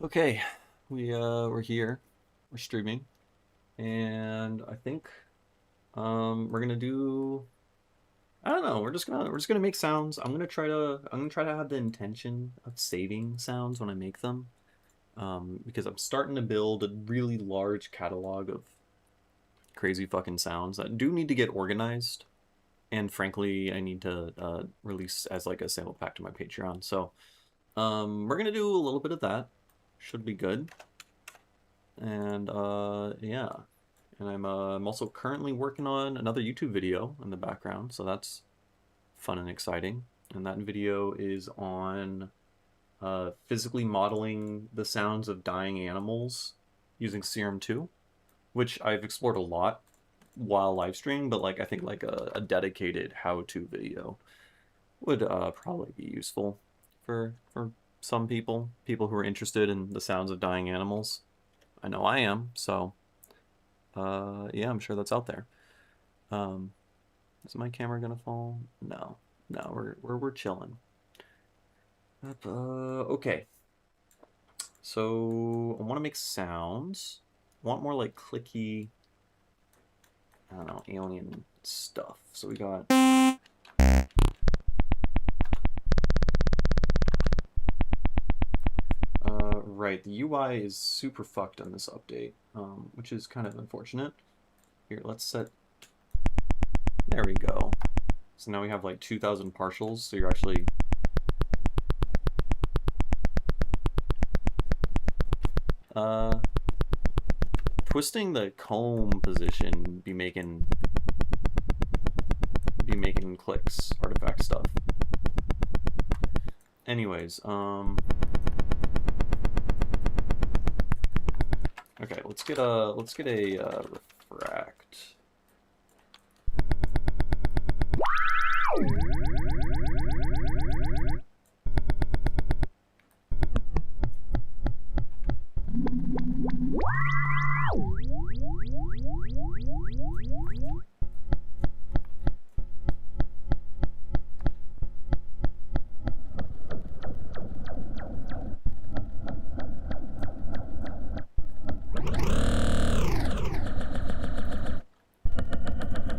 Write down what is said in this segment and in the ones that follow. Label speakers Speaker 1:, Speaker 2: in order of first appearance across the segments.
Speaker 1: Okay, we're here. We're streaming, and I think we're gonna do. I don't know. We're just gonna make sounds. I'm gonna try to have the intention of saving sounds when I make them, because I'm starting to build a really large catalog of crazy fucking sounds that do need to get organized, and frankly, I need to release as like a sample pack to my Patreon. So we're gonna do a little bit of that. Should be good. And yeah, and I'm also currently working on another YouTube video in the background, so that's fun and exciting. And that video is on physically modeling the sounds of dying animals using Serum 2, which I've explored a lot while live streaming, but like I think like a dedicated how-to video would probably be useful for some people who are interested in the sounds of dying animals. I know I am, so yeah, I'm sure that's out there. Is my camera gonna fall? No, no, we're chilling. Okay. So I want to make sounds. I want more like clicky, I don't know, alien stuff. So we got. Right, the UI is super fucked on this update, which is kind of unfortunate. Here, let's set. There we go. So now we have like 2,000 partials, so you're actually. Twisting the comb position be making clicks, artifact stuff. Anyways, okay, let's get a refract.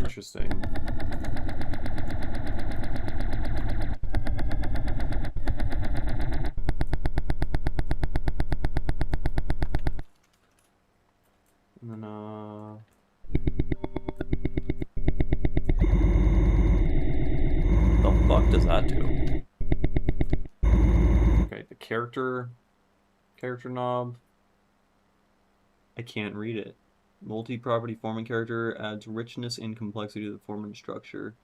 Speaker 1: Interesting. And then the fuck does that do? Okay, the character knob. I can't read it. Multi-property forming character adds richness and complexity to the form and structure.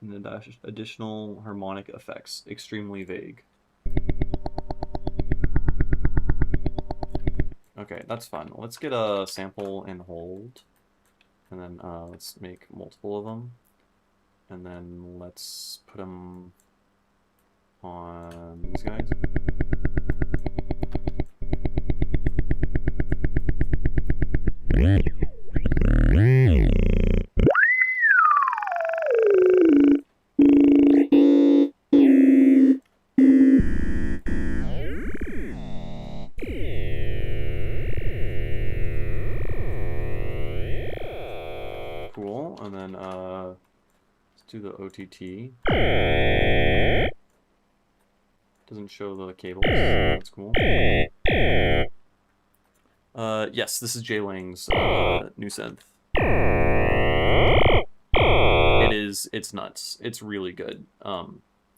Speaker 1: And the additional harmonic effects. Extremely vague. Okay, that's fun. Let's get a sample and hold. And then let's make multiple of them. And then let's put them on these guys. Cool, and then let's do the OTT. Doesn't show the cables. That's cool. Yes, this is Jay Lang's new synth. It's nuts. It's really good.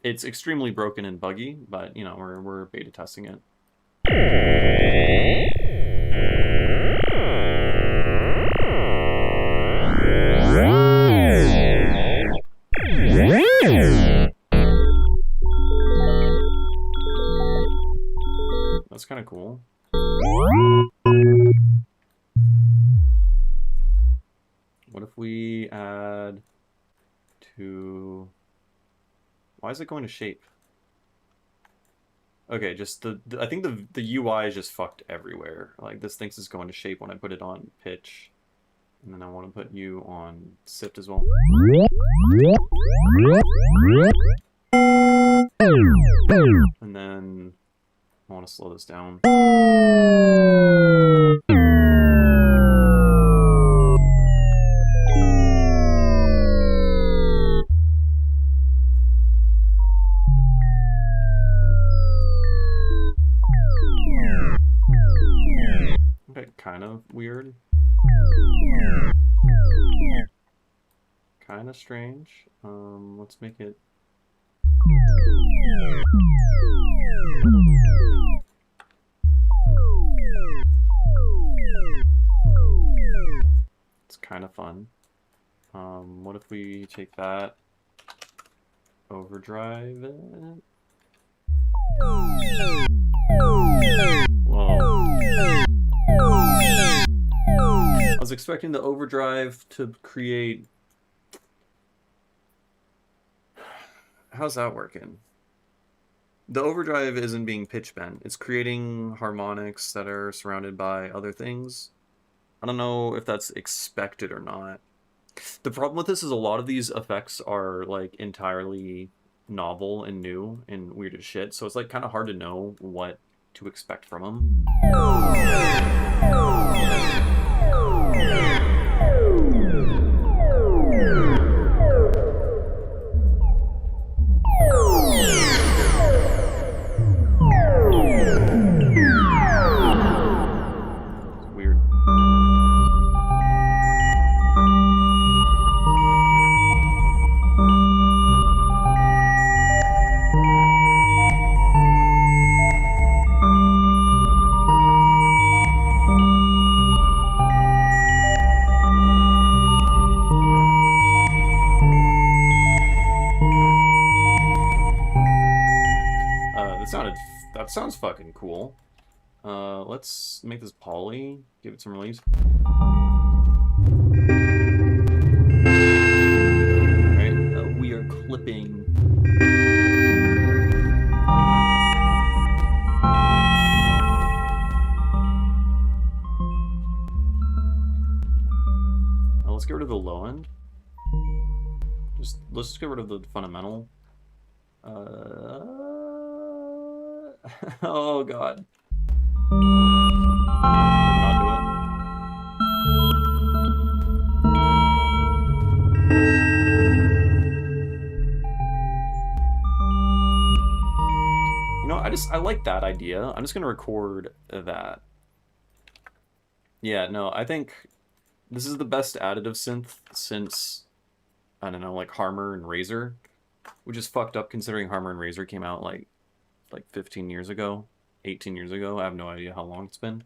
Speaker 1: It's extremely broken and buggy, but you know, we're beta testing it. That's kind of cool. What if we add to... Why is it going to shape? Okay, just I think the UI is just fucked everywhere. Like, this thinks it's going to shape when I put it on pitch. And then I want to put you on sift as well. And then I want to slow this down. Okay, kind of weird. Kind of strange. Let's make it... It's kind of fun. What if we take that, overdrive it? Whoa. I was expecting the overdrive to create... How's that working? The overdrive isn't being pitch bent. It's creating harmonics that are surrounded by other things. I don't know if that's expected or not. The problem with this is a lot of these effects are like entirely novel and new and weird as shit, so it's like kind of hard to know what to expect from them. That sounds fucking cool. Let's make this poly, give it some release. Alright, we are clipping. Let's get rid of the low end. Let's just get rid of the fundamental. Oh god. Not do it. You know, I like that idea. I'm just gonna record that. Yeah, no, I think this is the best additive synth since, I don't know, like Harmor and Razor, which is fucked up considering Harmor and Razor came out like 15 years ago, 18 years ago. I have no idea how long it's been.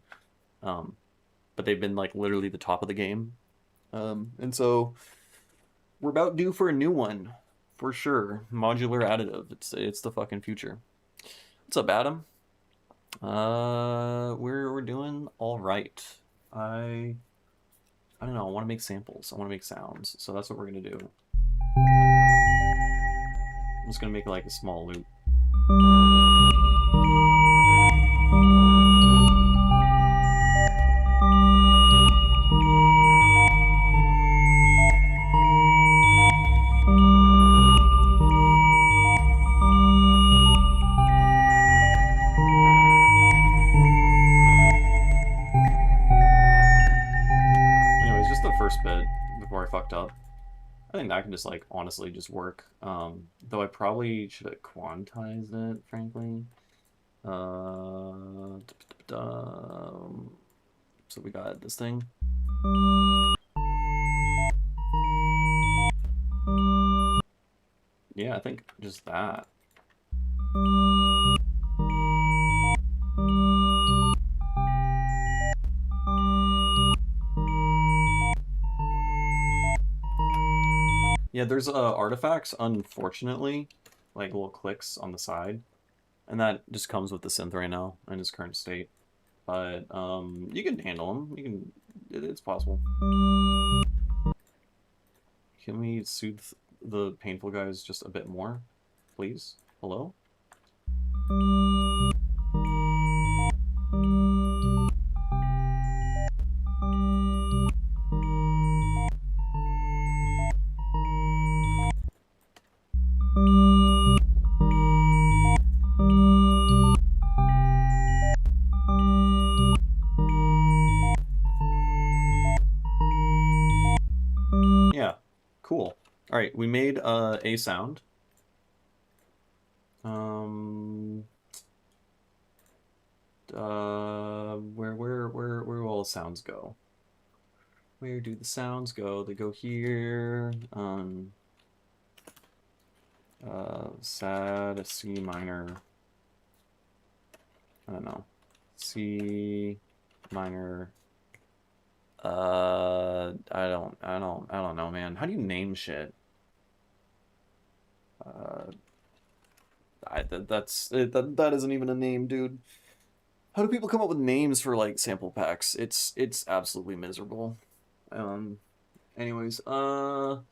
Speaker 1: But they've been like literally the top of the game. And so we're about due for a new one for sure. Modular additive. It's the fucking future. What's up, Adam? We're doing all right. I don't know. I want to make samples. I want to make sounds. So that's what we're going to do. I'm just going to make like a small loop. Anyways, just the first bit before I fucked up. I think that can just like honestly just work. Though I probably should have quantized it, frankly. So we got this thing. Yeah, I think just that. Yeah, there's artifacts, unfortunately, like little clicks on the side, and that just comes with the synth right now in its current state. But you can handle them. You can. It's possible. Can we soothe the painful guys just a bit more, please? Hello? we made a sound. Where will all sounds go? Where do the sounds go? They go here. Sad C minor. I don't know. C minor. I don't know, man. How do you name shit? That isn't even a name, dude. How do people come up with names for like sample packs? It's absolutely miserable. Anyways, all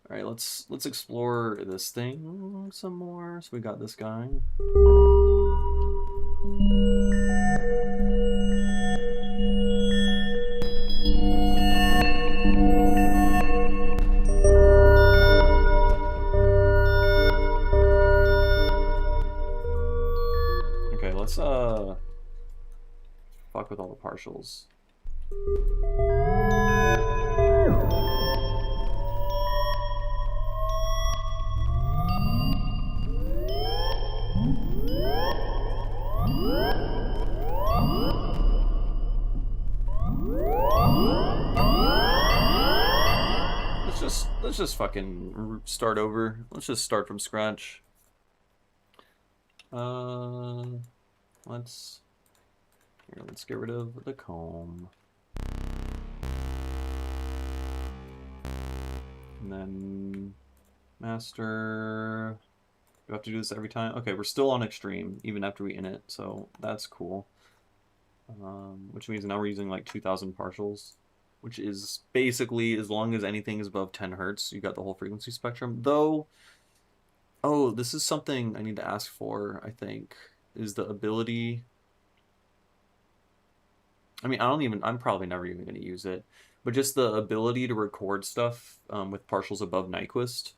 Speaker 1: right, let's explore this thing some more. So we got this guy. Okay, let's fuck with all the partials. Let's just fucking start over. Let's just start from scratch. Let's get rid of the comb. And then master. Do I have to do this every time? Okay, we're still on extreme even after we init, so that's cool. Which means now we're using like 2000 partials, which is basically as long as anything is above 10 hertz, you got the whole frequency spectrum. Though, oh, this is something I need to ask for, I think, is the ability. I mean, I'm probably never even going to use it, but just the ability to record stuff with partials above Nyquist,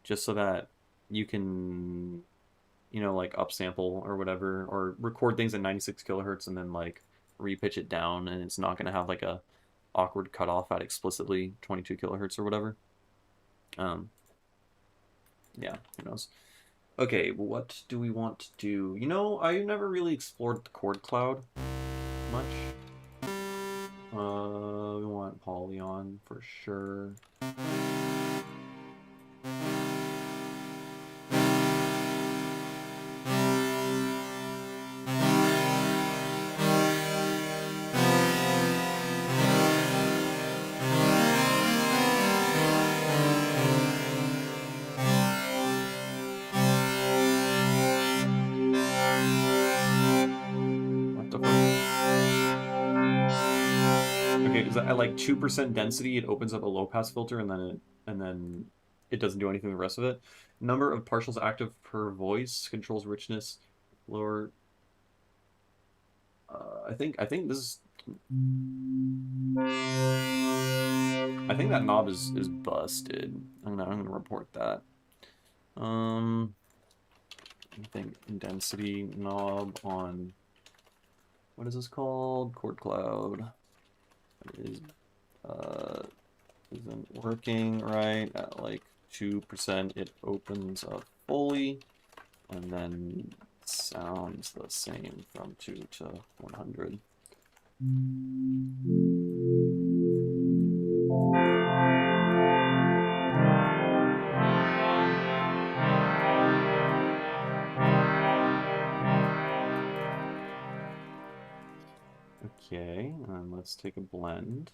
Speaker 1: just so that you can, you know, like upsample or whatever, or record things at 96 kilohertz and then like repitch it down, and it's not going to have like a awkward cutoff at explicitly 22 kilohertz or whatever. Yeah, who knows. Okay, what do we want to do? You know, I never really explored the chord cloud much. We want Polyon for sure. At like 2% density, it opens up a low pass filter, and then it doesn't do anything with the rest of it. Number of partials active per voice controls richness. Lower. I think this. I think that knob is busted. I'm gonna report that. I think density knob on. What is this called? Chord cloud. Isn't working right at like 2%. It opens up fully and then sounds the same from 2 to 100. Okay, and let's take a blend.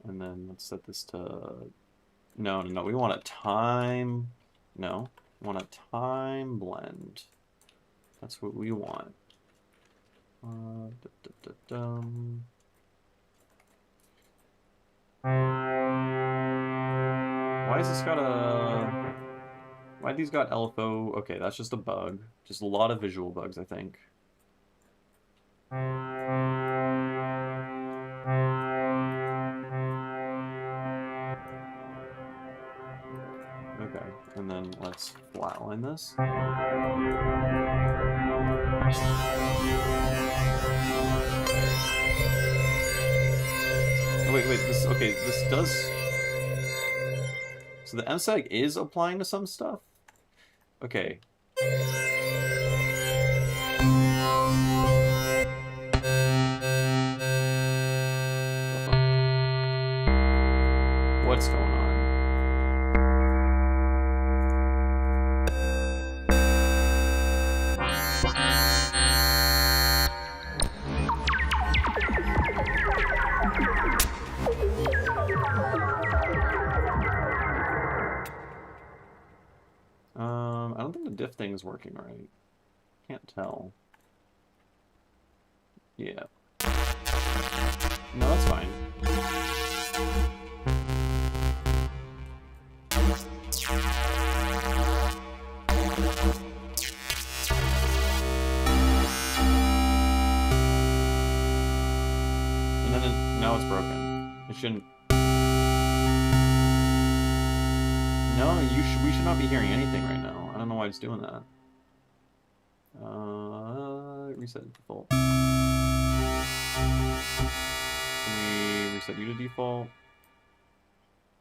Speaker 1: And then let's set this to... No, we want a time... No, we want a time blend. That's what we want. Why has this got a... Why these got LFO? Okay, that's just a bug. Just a lot of visual bugs, I think. Okay, and then let's flatline this. Oh, wait, this, okay, this does... So the MSEG is applying to some stuff? Okay. What's going on? I don't think the diff thing is working right. Can't tell. Yeah. No, that's fine. And then now it's broken. It shouldn't. No, we should not be hearing anything right now. I don't know why it's doing that. Reset default. Can we reset you to default?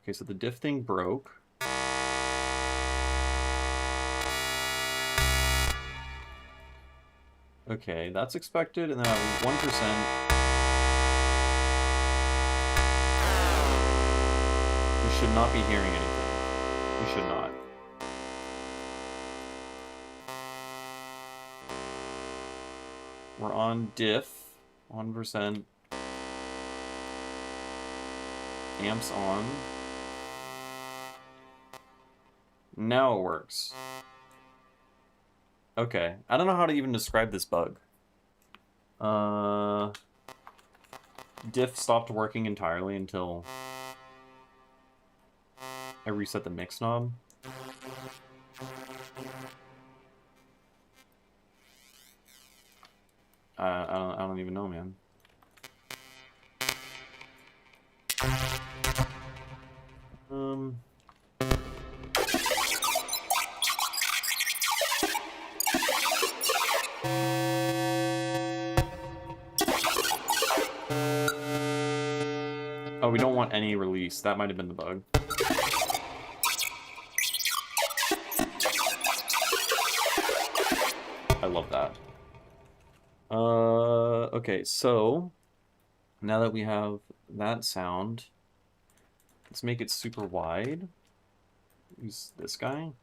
Speaker 1: Okay, so the diff thing broke. Okay, that's expected, and then I have 1%. We should not be hearing anything. We should not. We're on diff, 1%. Amps on. Now it works. Okay, I don't know how to even describe this bug. Diff stopped working entirely until I reset the mix knob. I don't even know, man. Oh, we don't want any release. That might have been the bug. I love that. Okay, so now that we have that sound, let's make it super wide. Use this guy.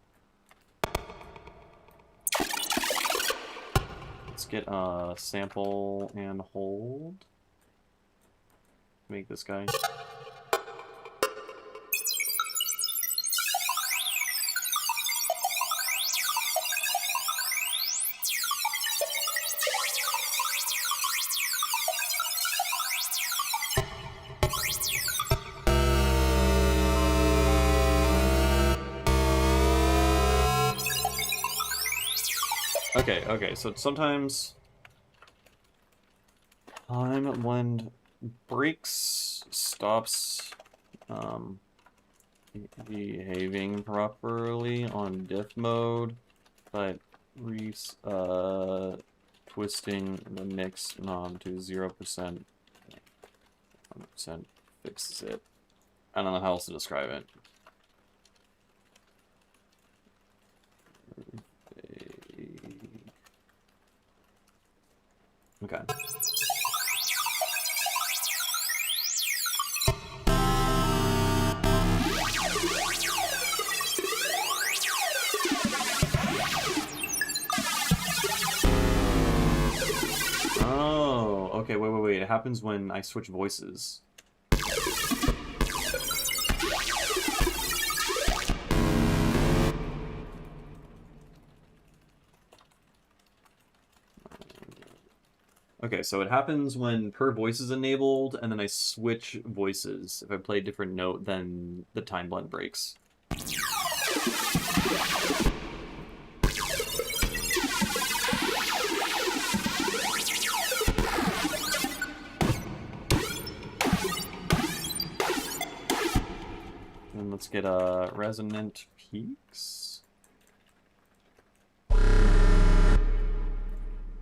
Speaker 1: Let's get a sample and hold. Make this guy. Okay, so sometimes when breaks stops behaving properly on diff mode, but twisting the mix knob to 0%, 100% fixes it. I don't know how else to describe it. Okay. Oh, okay, wait. It happens when I switch voices. Okay, so it happens when per voice is enabled, and then I switch voices. If I play a different note, then the time blend breaks. And let's get a resonant peaks.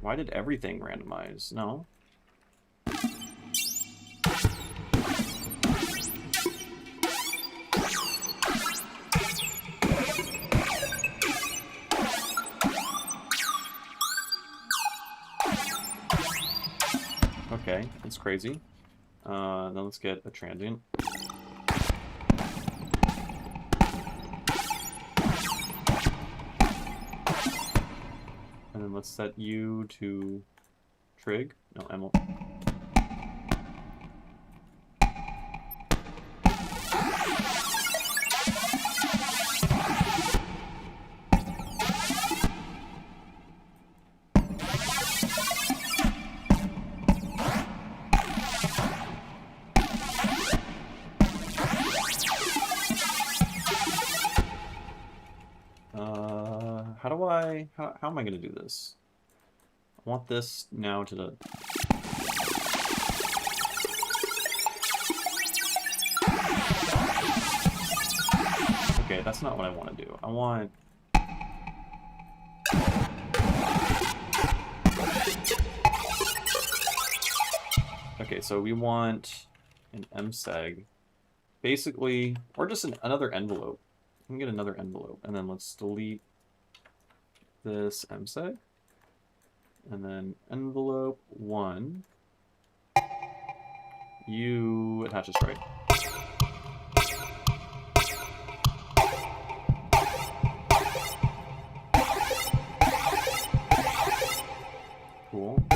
Speaker 1: Why did everything randomize? No. Okay, that's crazy. Then let's get a transient. And then let's set you to trig. No, Emil. How am I going to do this? I want this now to the... Okay, that's not what I want to do. I want... Okay, so we want an MSEG. Basically, or just another envelope. We can get another envelope, and then let's delete this MSEG, and then envelope 1, you attach a stripe. Cool.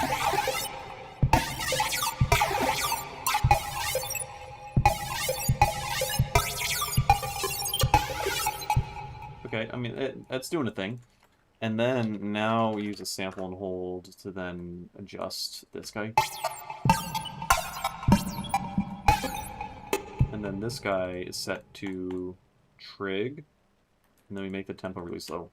Speaker 1: Okay, I mean, that's doing a thing. And then now we use a sample and hold to then adjust this guy. And then this guy is set to trig. And then we make the tempo really slow.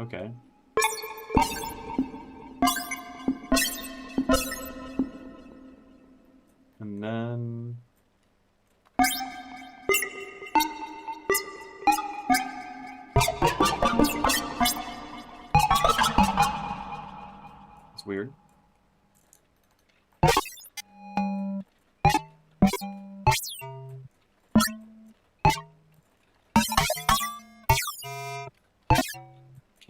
Speaker 1: Okay. And then... It's weird.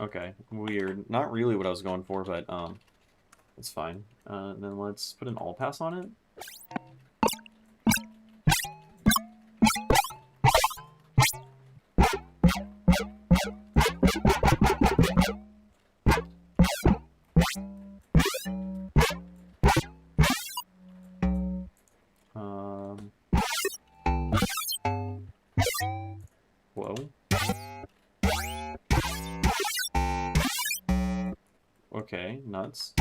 Speaker 1: Okay, weird. Not really what I was going for, but it's fine. And then let's put an all pass on it. Whoa. Okay, nuts.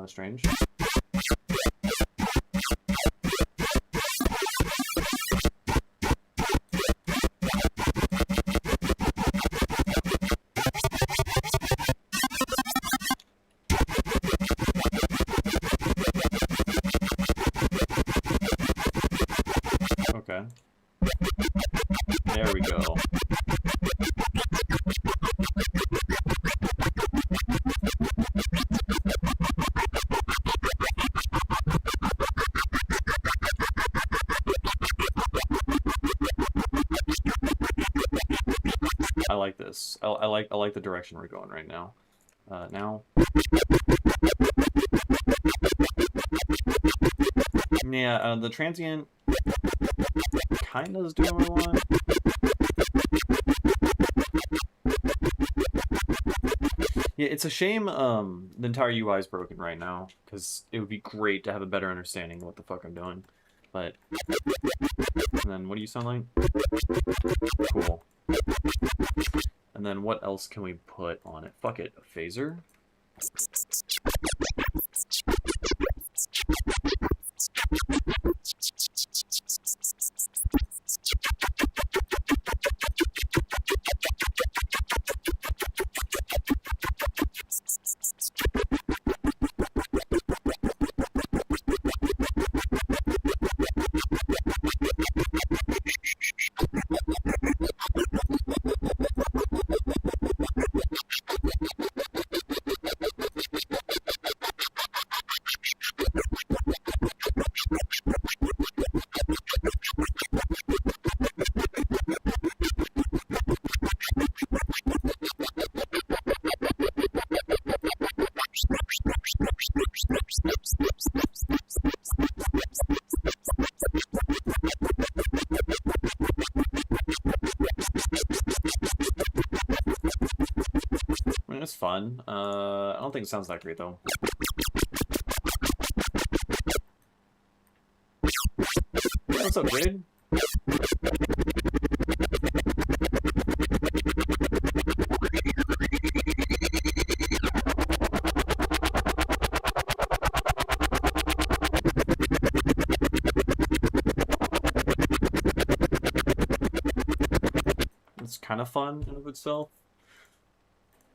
Speaker 1: Strange. Okay. There we go. I like this. I like the direction we're going right now. Now. Yeah, the transient kind of is doing what I want. Yeah, it's a shame the entire UI is broken right now, because it would be great to have a better understanding of what the fuck I'm doing. But, and then what do you sound like? Cool. And then what else can we put on it? Fuck it, a phaser? fun. I don't think it sounds that great though. Yeah, what's up, Grade? It's kind of fun in of itself.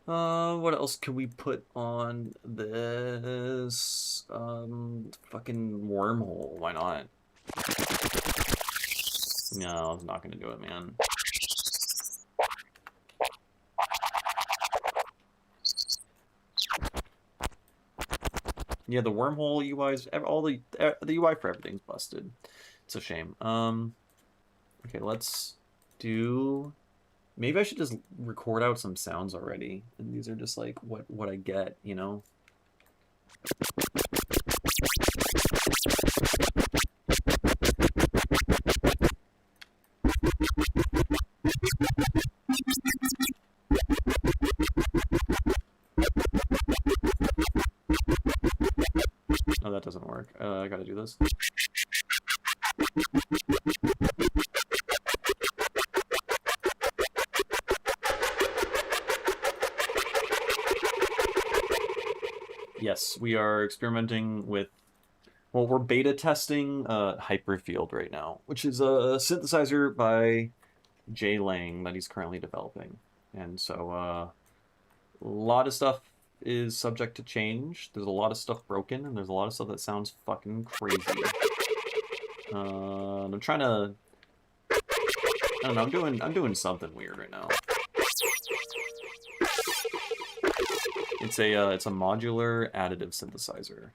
Speaker 1: What else can we put on this? Fucking wormhole. Why not? No, I'm not gonna do it, man. Yeah, the wormhole UI's all the UI for everything's busted. It's a shame. Okay, let's do. Maybe I should just record out some sounds already, and these are just like what I get, you know. Oh, that doesn't work. I gotta do this. Yes, we are experimenting with, well, we're beta testing Hyperfield right now, which is a synthesizer by Jay Lang that he's currently developing. And so a lot of stuff is subject to change. There's a lot of stuff broken, and there's a lot of stuff that sounds fucking crazy. I'm trying to, I don't know, I'm doing something weird right now. It's a modular additive synthesizer.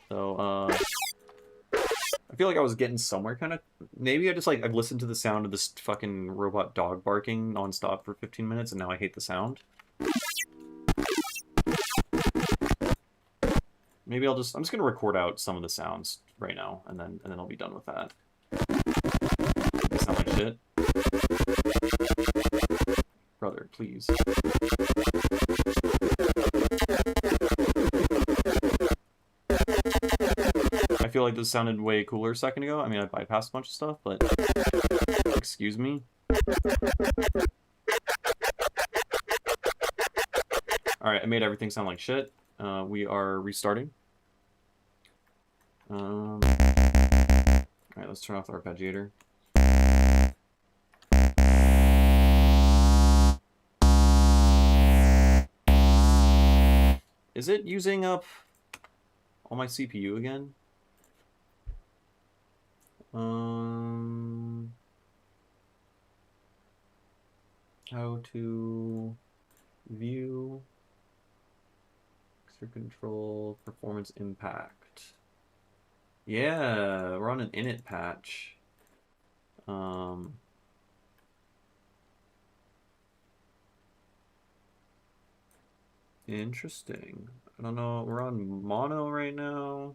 Speaker 1: So I feel like I was getting somewhere, kind of. Maybe I've listened to the sound of this fucking robot dog barking nonstop for 15 minutes, and now I hate the sound. Maybe I'm just gonna record out some of the sounds right now, and then I'll be done with that. They sound like shit. Brother, please. I feel like this sounded way cooler a second ago. I mean, I bypassed a bunch of stuff, but excuse me. Alright, I made everything sound like shit. We are restarting. Alright, let's turn off the arpeggiator. Is it using up all my CPU again? How to view extra control performance impact. Yeah, we're on an init patch. Interesting. I don't know. We're on mono right now.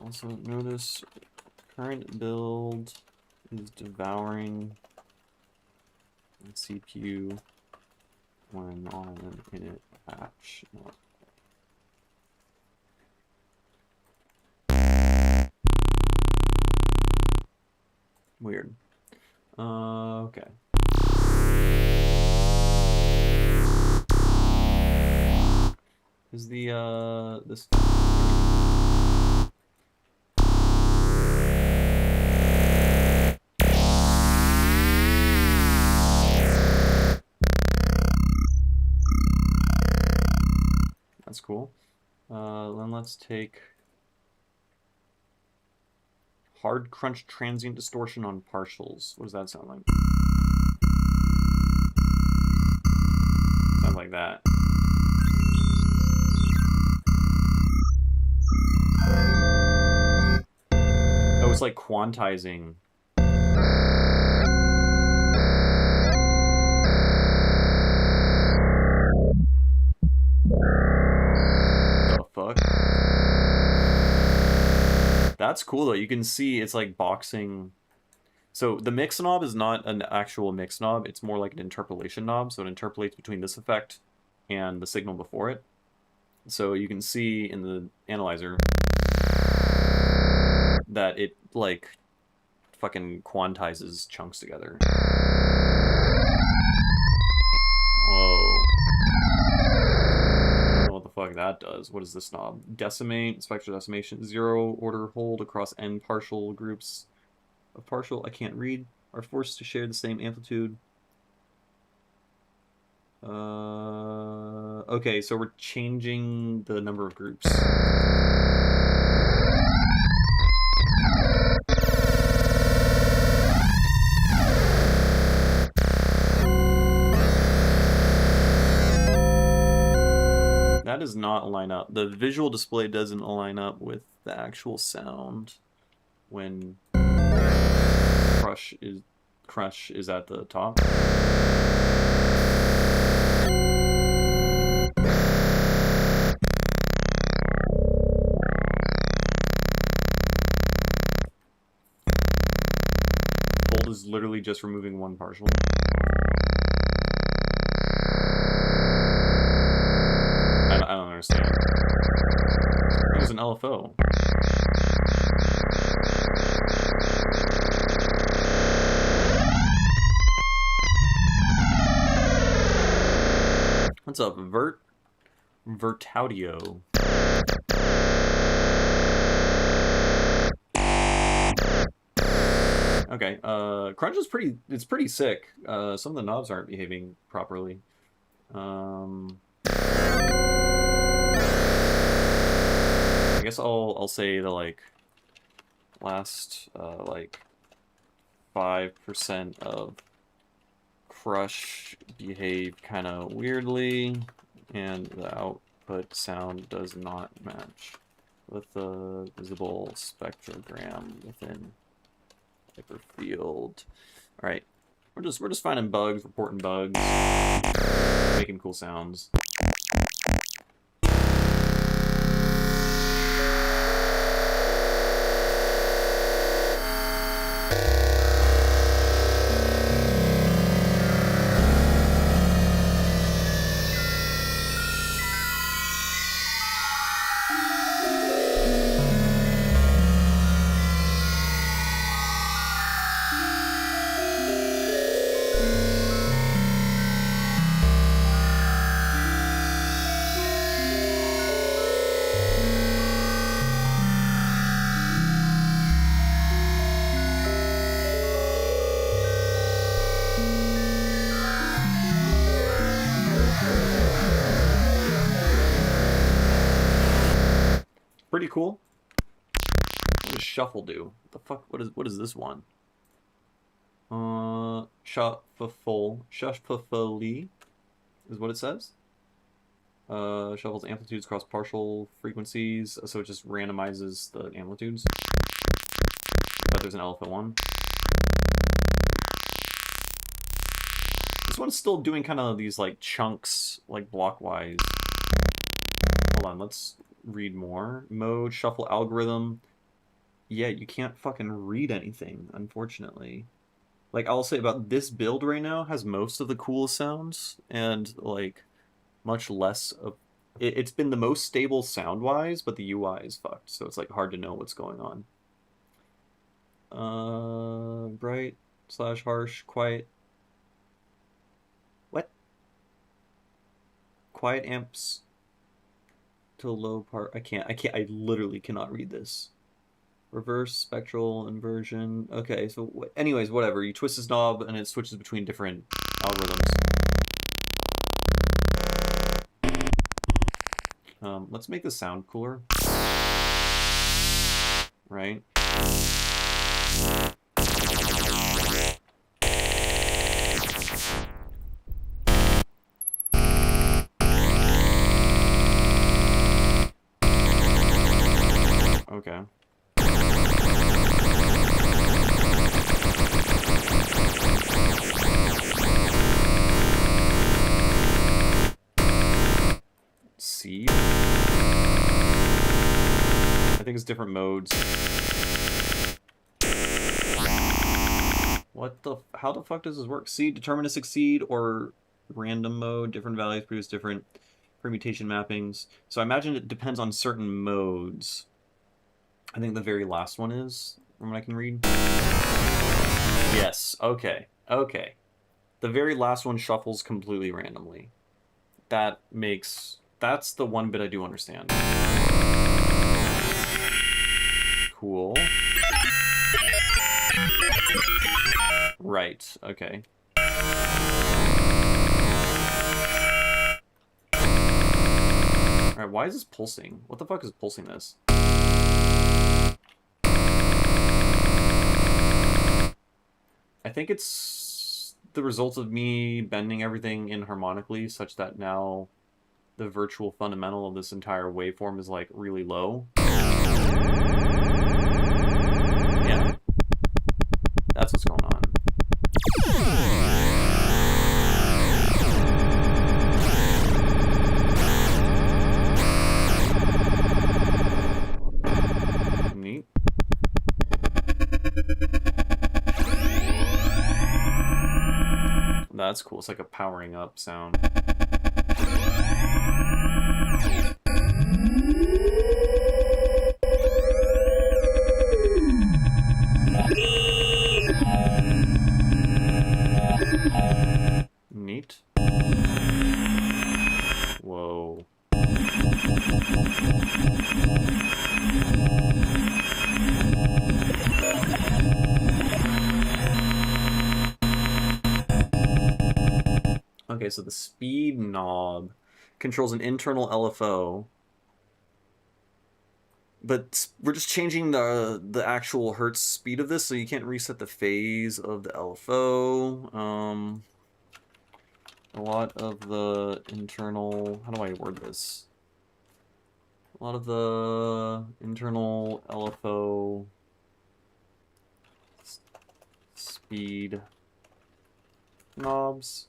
Speaker 1: Also notice current build is devouring CPU when on an init patch. Weird. Okay. Is the this That's cool. Then let's take hard crunch transient distortion on partials. What does that sound like? Sounds like that. Oh, it's like quantizing. Fuck. That's cool though. You can see it's like boxing. So the mix knob is not an actual mix knob. It's more like an interpolation knob. So it interpolates between this effect and the signal before it. So you can see in the analyzer that it like fucking quantizes chunks together. Whoa. I don't know what the fuck that does. What is this knob? Decimate, spectral decimation, 0 order hold across n partial groups of partial, I can't read, are forced to share the same amplitude. Okay, so we're changing the number of groups. That does not line up. The visual display doesn't line up with the actual sound when crush is at the top. Fold is literally just removing one partial. I don't understand. There's an LFO. What's up, Vertaudio? Okay, Crunch is it's pretty sick. Some of the knobs aren't behaving properly. I guess I'll say the like last like 5% of Crush behave kind of weirdly, and the output sound does not match with the visible spectrogram within Hyperfield. All right, we're just finding bugs, reporting bugs, making cool sounds. Pretty cool. What does shuffle do? What the fuck? What is this one? Shuffle is what it says. Shuffles amplitudes across partial frequencies, so it just randomizes the amplitudes. But there's an LFO one. This one's still doing kind of these like chunks, like blockwise. Hold on, let's read more. Mode, shuffle algorithm. Yeah, you can't fucking read anything, unfortunately. Like, I'll say about this build right now has most of the coolest sounds and like much less of it's been the most stable sound wise, but the UI is fucked, so it's like hard to know what's going on. Bright / harsh, quiet. What? Quiet amps to low part. I literally cannot read this. Reverse spectral inversion. Okay, so anyways, whatever. You twist this knob and it switches between different algorithms. Let's make the sound cooler. Right? Okay. C. I think it's different modes. How the fuck does this work? Seed, deterministic seed, or random mode, different values produce different permutation mappings. So I imagine it depends on certain modes. I think the very last one is, from what I can read. Yes, okay, okay. The very last one shuffles completely randomly. That's the one bit I do understand. Cool. Right, okay. Alright, why is this pulsing? What the fuck is pulsing this? I think it's the result of me bending everything inharmonically such that now the virtual fundamental of this entire waveform is like really low. Yeah. That's what's going on. Neat. That's cool. It's like a powering up sound. Neat. Whoa. Okay, so the speed knob controls an internal LFO, but we're just changing the actual hertz speed of this, so you can't reset the phase of the LFO. A lot of the internal, how do I word this? A lot of the internal LFO speed knobs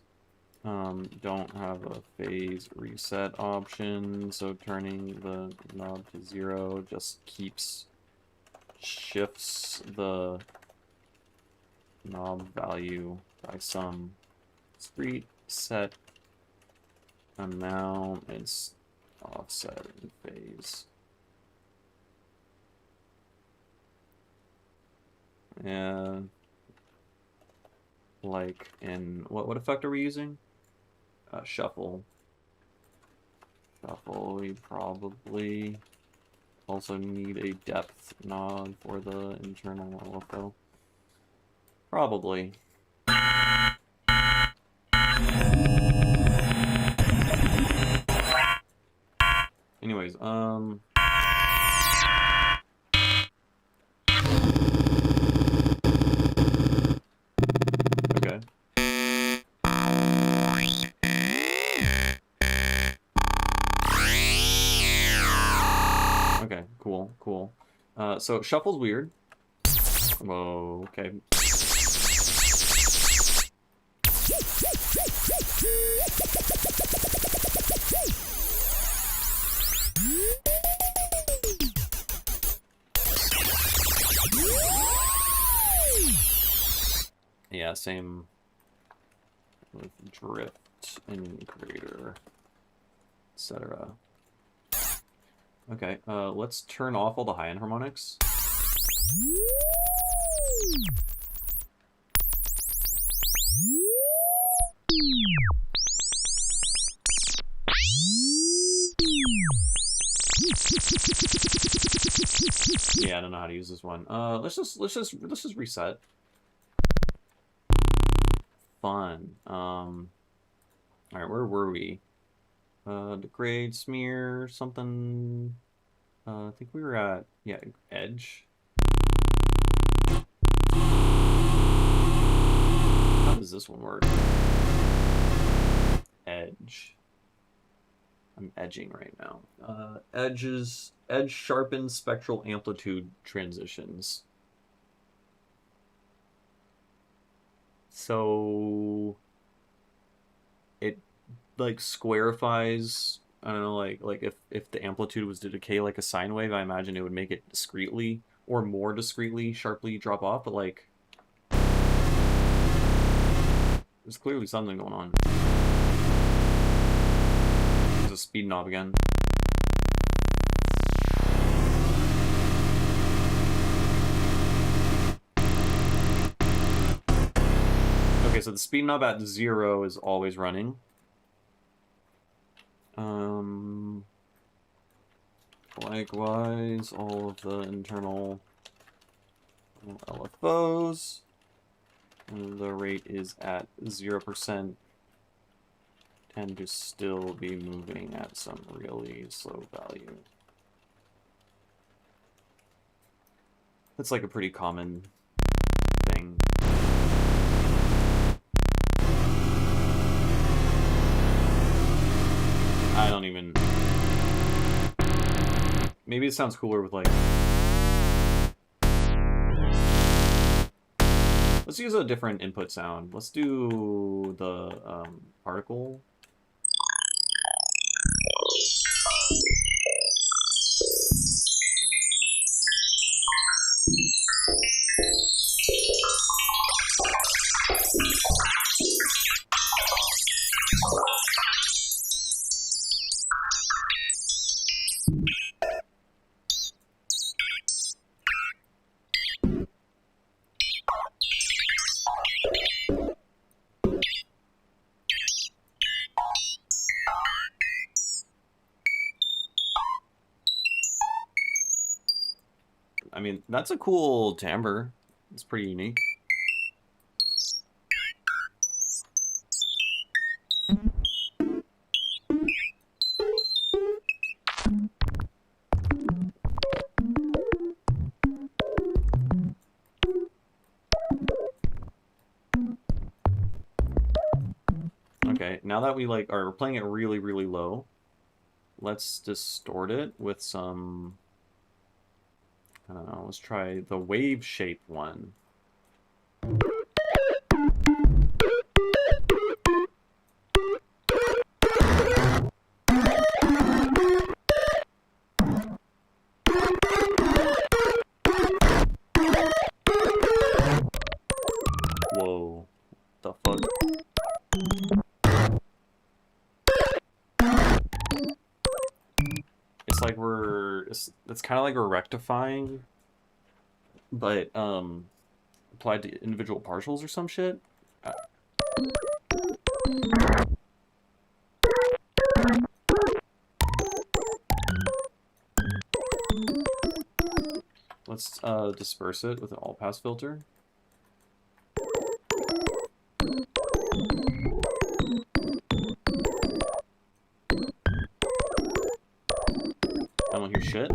Speaker 1: don't have a phase reset option, so turning the knob to 0 just shifts the knob value by some discrete set amount. It's offset in phase. And like in what effect are we using? Shuffle. Shuffle, we probably also need a depth knob for the internal LFO. Probably. Anyways, okay. Okay, cool. So shuffle's weird. Whoa, okay. Yeah, same with drift and grader, etc. Okay, let's turn off all the high-end harmonics. Yeah, I don't know how to use this one. Let's just reset. Fun. All right, where were we? Degrade, smear, something. I think we were at, yeah, edge. How does this one work? Edge. I'm edging right now. Edge sharpens spectral amplitude transitions. So it like squarifies, I don't know, like if the amplitude was to decay like a sine wave, I imagine it would make it discretely or more discretely sharply drop off, but like There's clearly something going on. There's a speed knob again. Okay, so the speed knob at 0 is always running. Likewise, all of the internal LFOs. And the rate is at 0%. Tend to still be moving at some really slow value. That's like a pretty common thing. I don't even... Maybe it sounds cooler with like... Let's use a different input sound. Let's do the particle. I mean, that's a cool timbre. It's pretty unique. Okay, now that we like are playing it really, really low, let's distort it with some... I don't know, let's try the wave shape one. Whoa, the fuck? It's like it's kind of like we're rectifying, but applied to individual partials or some shit. Let's disperse it with an all-pass filter. I don't hear shit.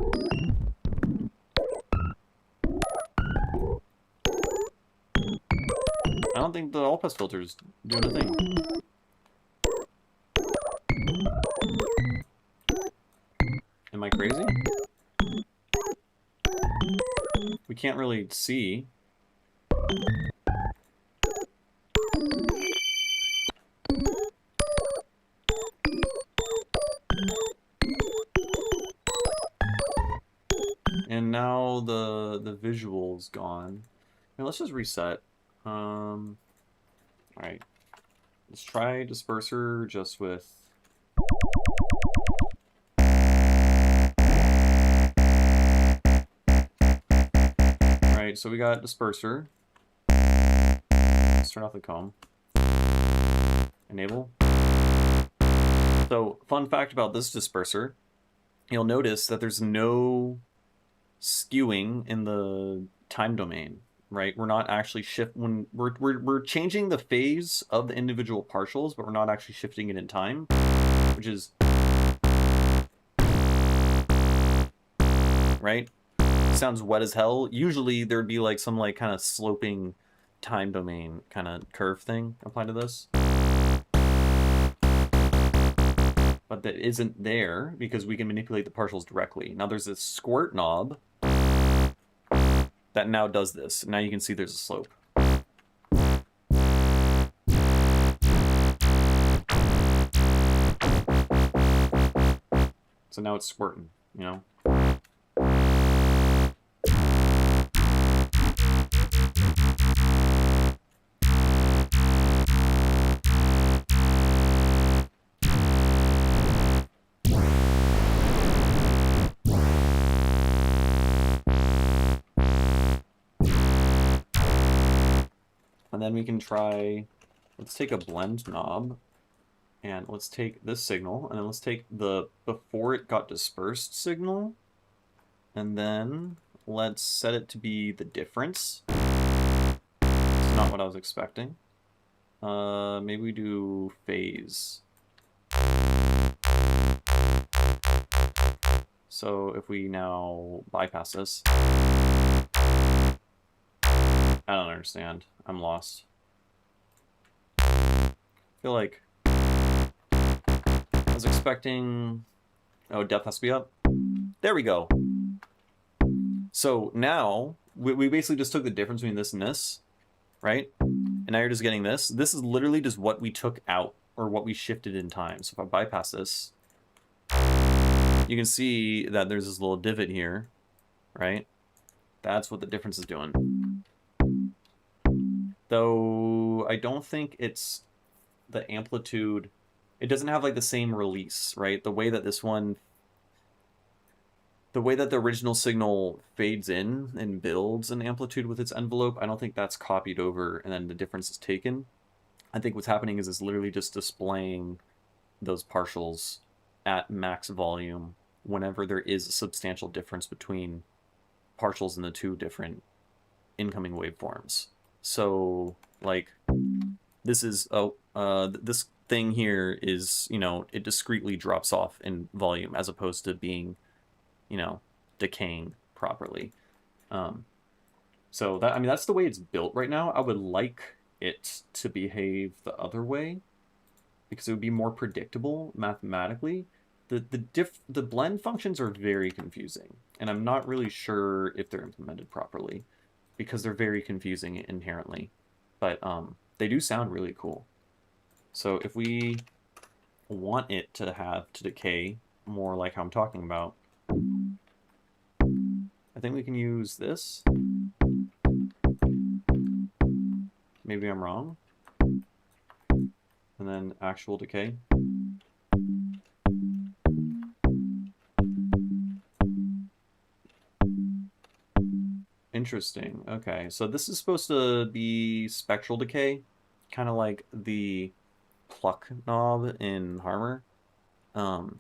Speaker 1: I don't think the all-pass filter is doing a thing. Am I crazy? We can't really see. And now the visual's gone. Now let's just reset. Alright. Let's try disperser just with... Alright, so we got disperser. Let's turn off the comb. Enable. So, fun fact about this disperser, you'll notice that there's no skewing in the time domain, right? We're not actually when we're changing the phase of the individual partials, but we're not actually shifting it in time, which is right. Sounds wet as hell. Usually there'd be like some like kind of sloping time domain kind of curve thing applied to this, but that isn't there because we can manipulate the partials directly. Now there's this squirt knob that now does this. Now you can see there's a slope. So now it's squirting, you know? And then we can try, let's take a blend knob, and let's take this signal, and then let's take the before it got dispersed signal, and then let's set it to be the difference. It's not what I was expecting. Maybe we do phase. So if we now bypass this, I don't understand. I'm lost. I feel like I was expecting, oh, depth has to be up. There we go. So now we basically just took the difference between this and this, right? And now you're just getting this. This is literally just what we took out or what we shifted in time. So if I bypass this, you can see that there's this little divot here, right? That's what the difference is doing. Though I don't think it's the amplitude. It doesn't have like the same release, right? The way that this one, the way that the original signal fades in and builds an amplitude with its envelope, I don't think that's copied over and then the difference is taken. I think what's happening is it's literally just displaying those partials at max volume whenever there is a substantial difference between partials in the two different incoming waveforms. So, like, this is, this thing here is, you know, it discretely drops off in volume as opposed to being, you know, decaying properly. So that, I mean, that's the way it's built right now. I would like it to behave the other way because it would be more predictable mathematically. The blend functions are very confusing, and I'm not really sure if they're implemented properly because they're very confusing inherently. But they do sound really cool. So if we want it to decay more like how I'm talking about, I think we can use this. Maybe I'm wrong. And then actual decay. Interesting. Okay, so this is supposed to be spectral decay, kind of like the pluck knob in Harmor. And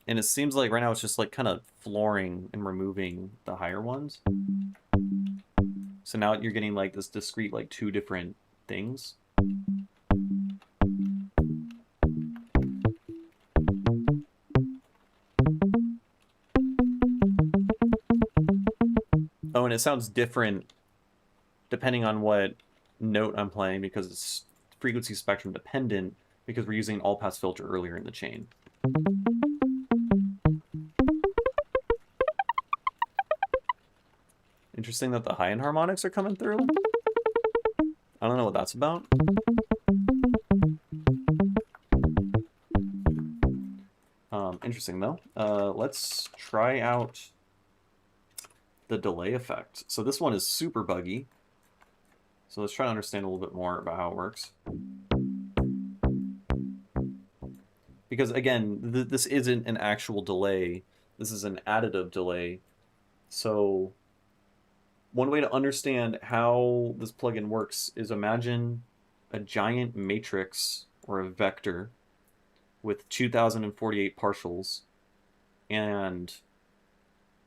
Speaker 1: it seems like right now it's just like kind of flooring and removing the higher ones. So now you're getting like this discrete, like two different things. Oh, and it sounds different depending on what note I'm playing because it's frequency spectrum dependent because we're using an all-pass filter earlier in the chain. Interesting that the high-end harmonics are coming through. I don't know what that's about. Interesting though. Let's try out the delay effect. So this one is super buggy. So let's try to understand a little bit more about how it works. Because again, this isn't an actual delay. This is an additive delay. So one way to understand how this plugin works is imagine a giant matrix or a vector with 2048 partials, and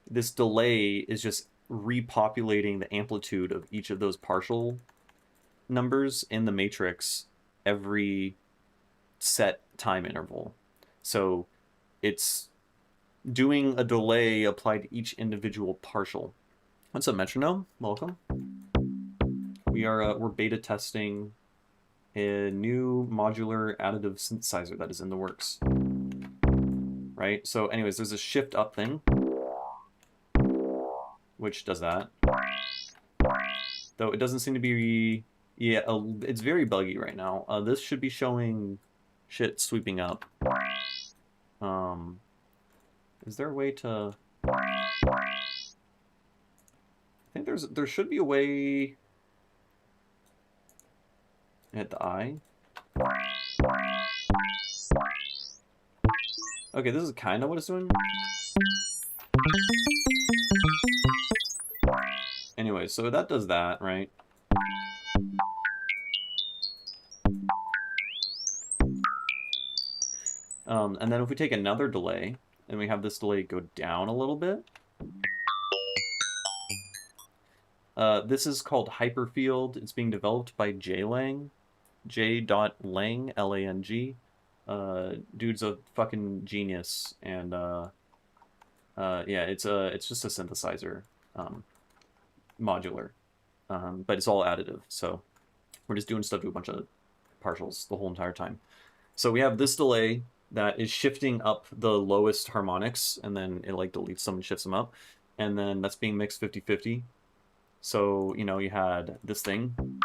Speaker 1: this delay is just repopulating the amplitude of each of those partial numbers in the matrix every set time interval. So it's doing a delay applied to each individual partial. What's up, Metronome? Welcome. We're beta testing a new modular additive synthesizer that is in the works. Right? So anyways, there's a shift up thing, which does that. Though it doesn't seem to be, yeah, it's very buggy right now. This should be showing shit sweeping up. Is there a way to... I think there should be a way... Hit the eye. Okay, this is kind of what it's doing. Anyway, so that does that, right? And then if we take another delay, and we have this delay go down a little bit, this is called Hyperfield. It's being developed by J.Lang, J.Lang, L-A-N-G. Dude's a fucking genius, and yeah, it's just a synthesizer, modular, but it's all additive. So we're just doing stuff to a bunch of partials the whole entire time. So we have this delay that is shifting up the lowest harmonics, and then it like deletes them and shifts them up, and then that's being mixed 50-50. So, you know, you had this thing,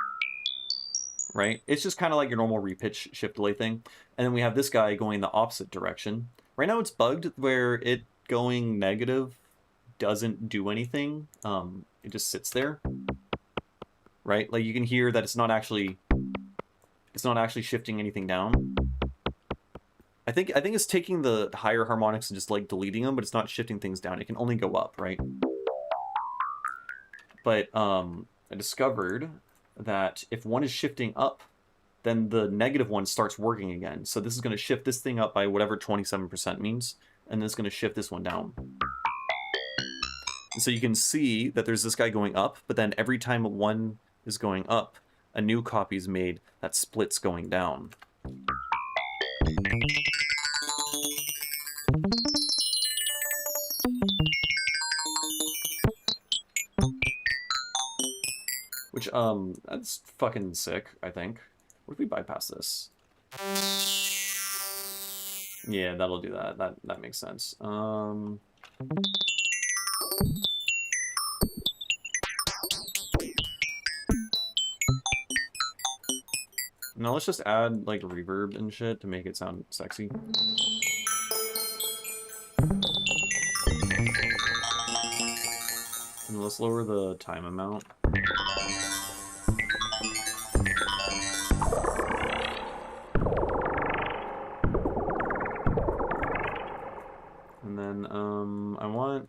Speaker 1: right? It's just kind of like your normal repitch shift delay thing. And then we have this guy going the opposite direction. Right now it's bugged where it going negative doesn't do anything. It just sits there, right? Like you can hear that it's not actually shifting anything down. I think it's taking the higher harmonics and just like deleting them, but it's not shifting things down. It can only go up, right? But I discovered that if one is shifting up, then the negative one starts working again. So this is going to shift this thing up by whatever 27% means, and then it's going to shift this one down. And so you can see that there's this guy going up, but then every time one is going up, a new copy is made that splits going down. Which, that's fucking sick, I think. What if we bypass this? Yeah, that'll do that. That makes sense. No, let's just add, like, reverb and shit to make it sound sexy. And let's lower the time amount. And then, I want...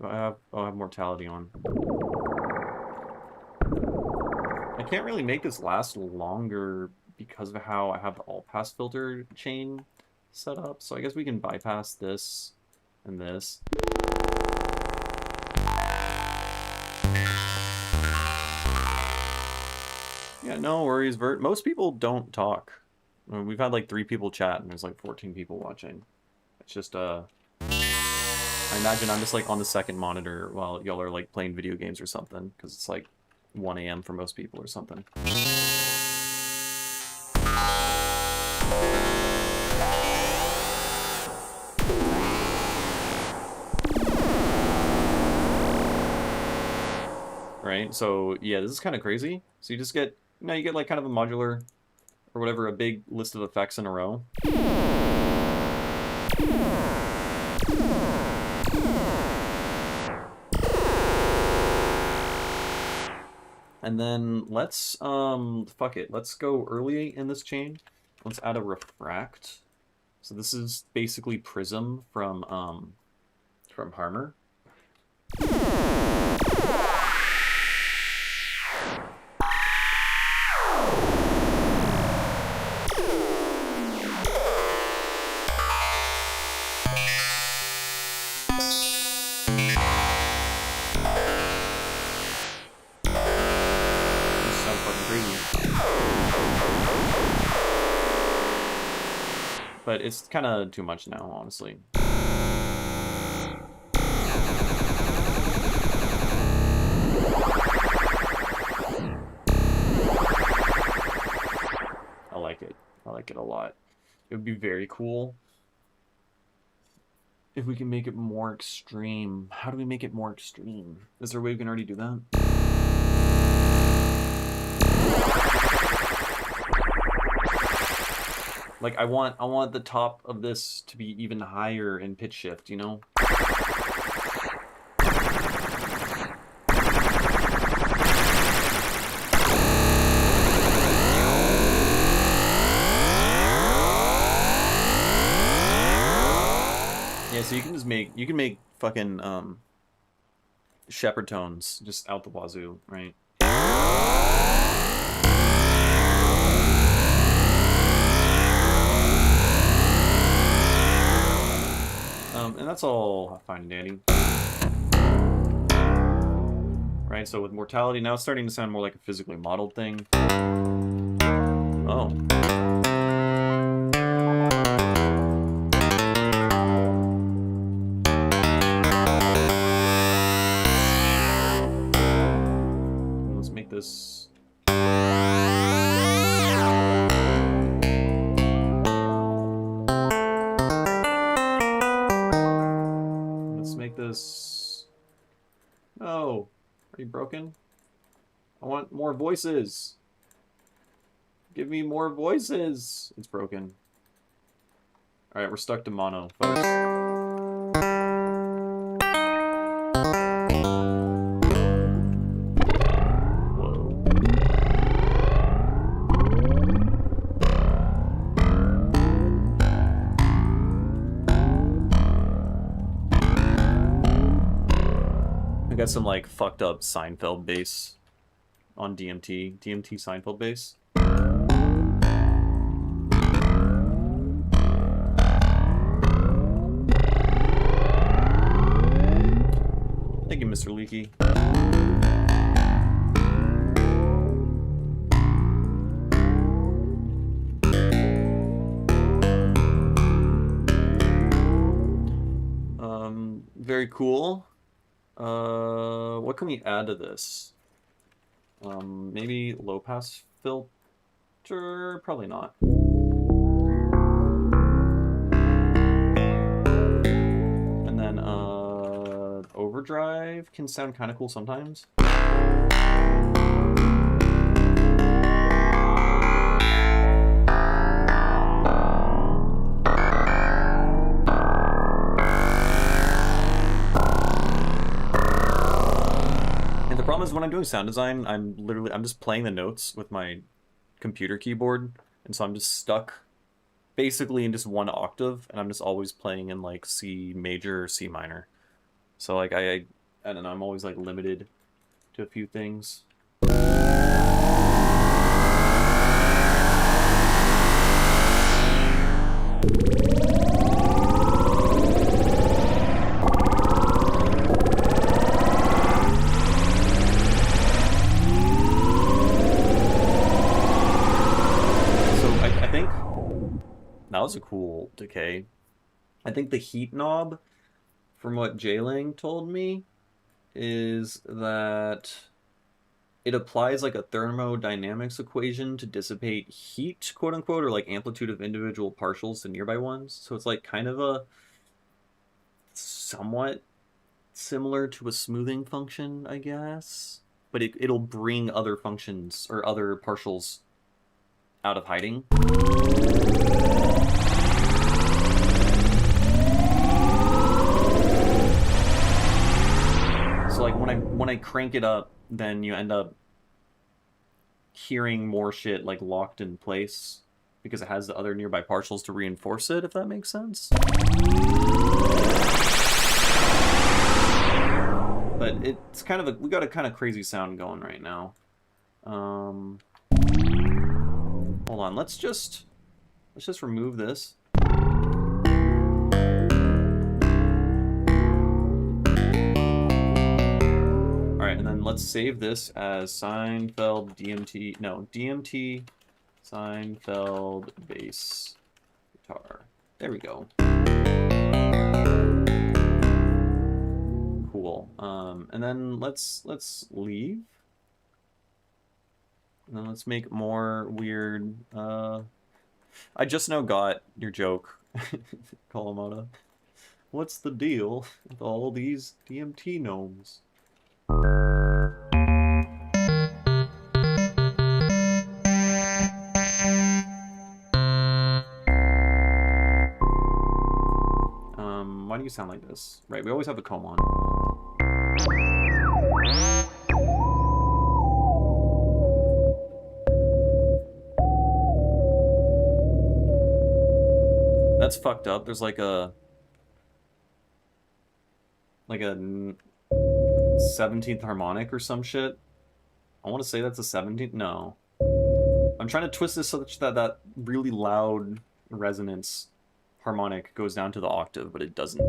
Speaker 1: I have mortality on. I can't really make this last longer because of how I have the all-pass filter chain set up, so I guess we can bypass this and this. Yeah, no worries, Vert. Most people don't talk. I mean, we've had like 3 people chat and there's like 14 people watching. It's just, I imagine I'm just like on the second monitor while y'all are like playing video games or something, because it's like 1 a.m. for most people or something. Right, so yeah, this is kind of crazy. So you just get, you know, you get like kind of a modular, or whatever, a big list of effects in a row. And then let's, fuck it, let's go early in this chain. Let's add a refract. So this is basically Prism from Harmor. But it's kind of too much now, honestly. I like it. I like it a lot. It would be very cool if we can make it more extreme. How do we make it more extreme? Is there a way we can already do that? Like, I want the top of this to be even higher in pitch shift, you know? Yeah, so you can just make, you can make fucking, shepherd tones just out the wazoo, right? And that's all fine and dandy. Right, so with mortality, now it's starting to sound more like a physically modeled thing. Oh. Let's make this... Let's make this... Oh. Are you broken? I want more voices. Give me more voices. It's broken. All right, we're stuck to mono, folks. Whoa. I got some like fucked up Seinfeld bass on DMT. DMT Seinfeld bass. Thank you, Mr. Leaky. Very cool. What can we add to this? Maybe low pass filter? Probably not. And then overdrive can sound kind of cool sometimes. The problem is when I'm doing sound design, I'm just playing the notes with my computer keyboard, and so I'm just stuck basically in just one octave, and I'm just always playing in like C major or C minor. So like I don't know, I'm always like limited to a few things. That was a cool decay. I think the heat knob, from what J-Lang told me, is that it applies like a thermodynamics equation to dissipate heat, quote unquote, or like amplitude of individual partials to nearby ones. So it's like kind of a somewhat similar to a smoothing function, I guess. But it'll bring other functions or other partials out of hiding. So like when I crank it up, then you end up hearing more shit like locked in place because it has the other nearby partials to reinforce it, if that makes sense. But it's kind of we got a kind of crazy sound going right now. Hold on, let's just remove this. Alright, and then let's save this as Seinfeld DMT Seinfeld bass guitar. There we go. Cool. And then let's leave. And then let's make more weird. I just now got your joke, Kalamata. What's the deal with all these DMT gnomes? Why do you sound like this? Right, we always have the comb on. That's fucked up. There's like a 17th harmonic or some shit. I want to say that's a 17th. No. I'm trying to twist this such that that really loud resonance harmonic goes down to the octave, but it doesn't.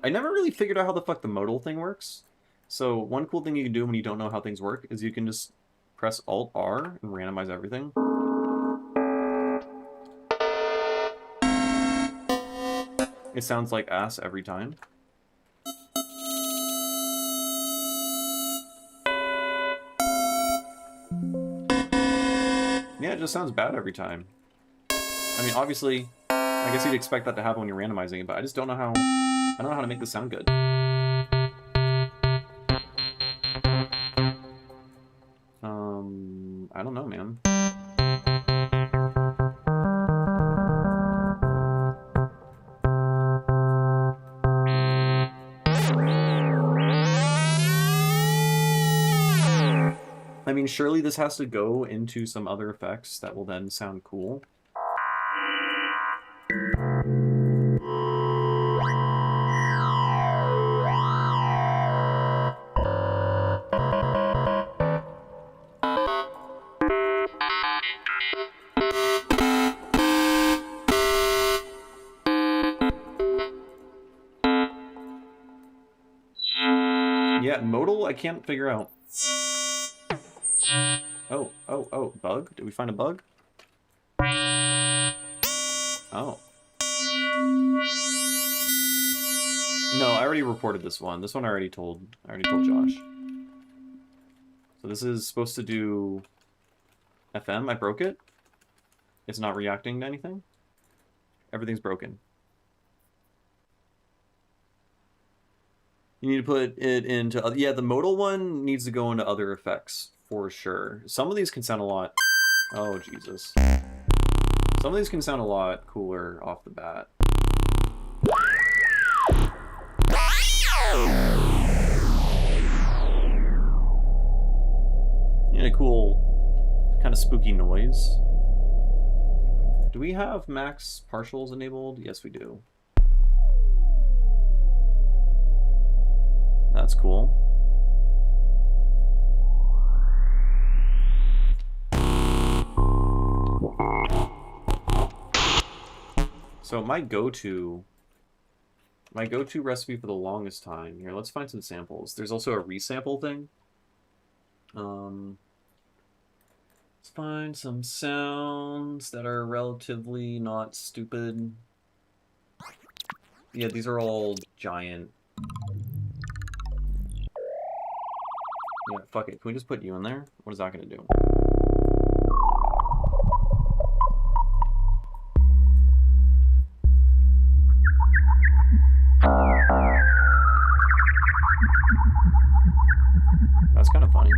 Speaker 1: I never really figured out how the fuck the modal thing works. So one cool thing you can do when you don't know how things work is you can just press Alt-R and randomize everything. It sounds like ass every time. Yeah, it just sounds bad every time. I mean, obviously, I guess you'd expect that to happen when you're randomizing it, but I just don't know how... I don't know how to make this sound good. I don't know, man. I mean, surely this has to go into some other effects that will then sound cool. Yeah, modal, I can't figure out. Oh, bug? Did we find a bug? Oh. No, I already reported this one. This one I already told Josh. So this is supposed to do FM. I broke it. It's not reacting to anything. Everything's broken. You need to put it into... Yeah, the modal one needs to go into other effects, for sure. Some of these can sound a lot... Oh, Jesus. Some of these can sound a lot cooler off the bat. You need a cool, kind of spooky noise. Do we have max partials enabled? Yes, we do. That's cool. So my go-to recipe for the longest time, here, let's find some samples. There's also a resample thing. Let's find some sounds that are relatively not stupid. Yeah, these are all giant. Yeah, fuck it. Can we just put you in there? What is that gonna do? That's kind of funny.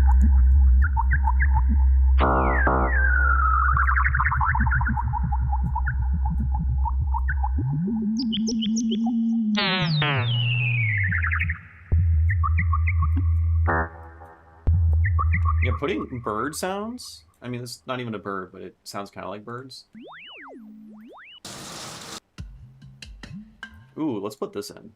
Speaker 1: Yeah, putting bird sounds? I mean, it's not even a bird, but it sounds kind of like birds. Ooh, let's put this in.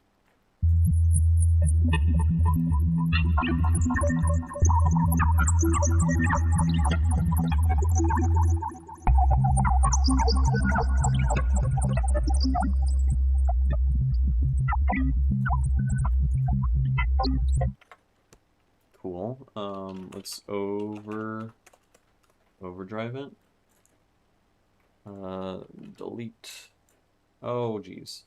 Speaker 1: Cool. Let's overdrive it. Delete. Oh, geez.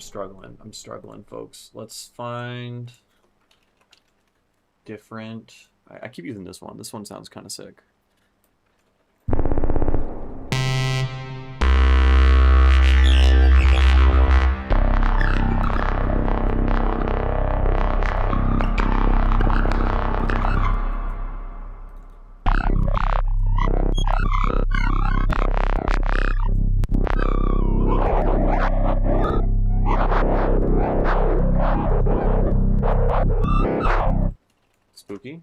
Speaker 1: struggling. I'm struggling, folks. Let's find different. I keep using this one. This one sounds kind of sick. Spooky.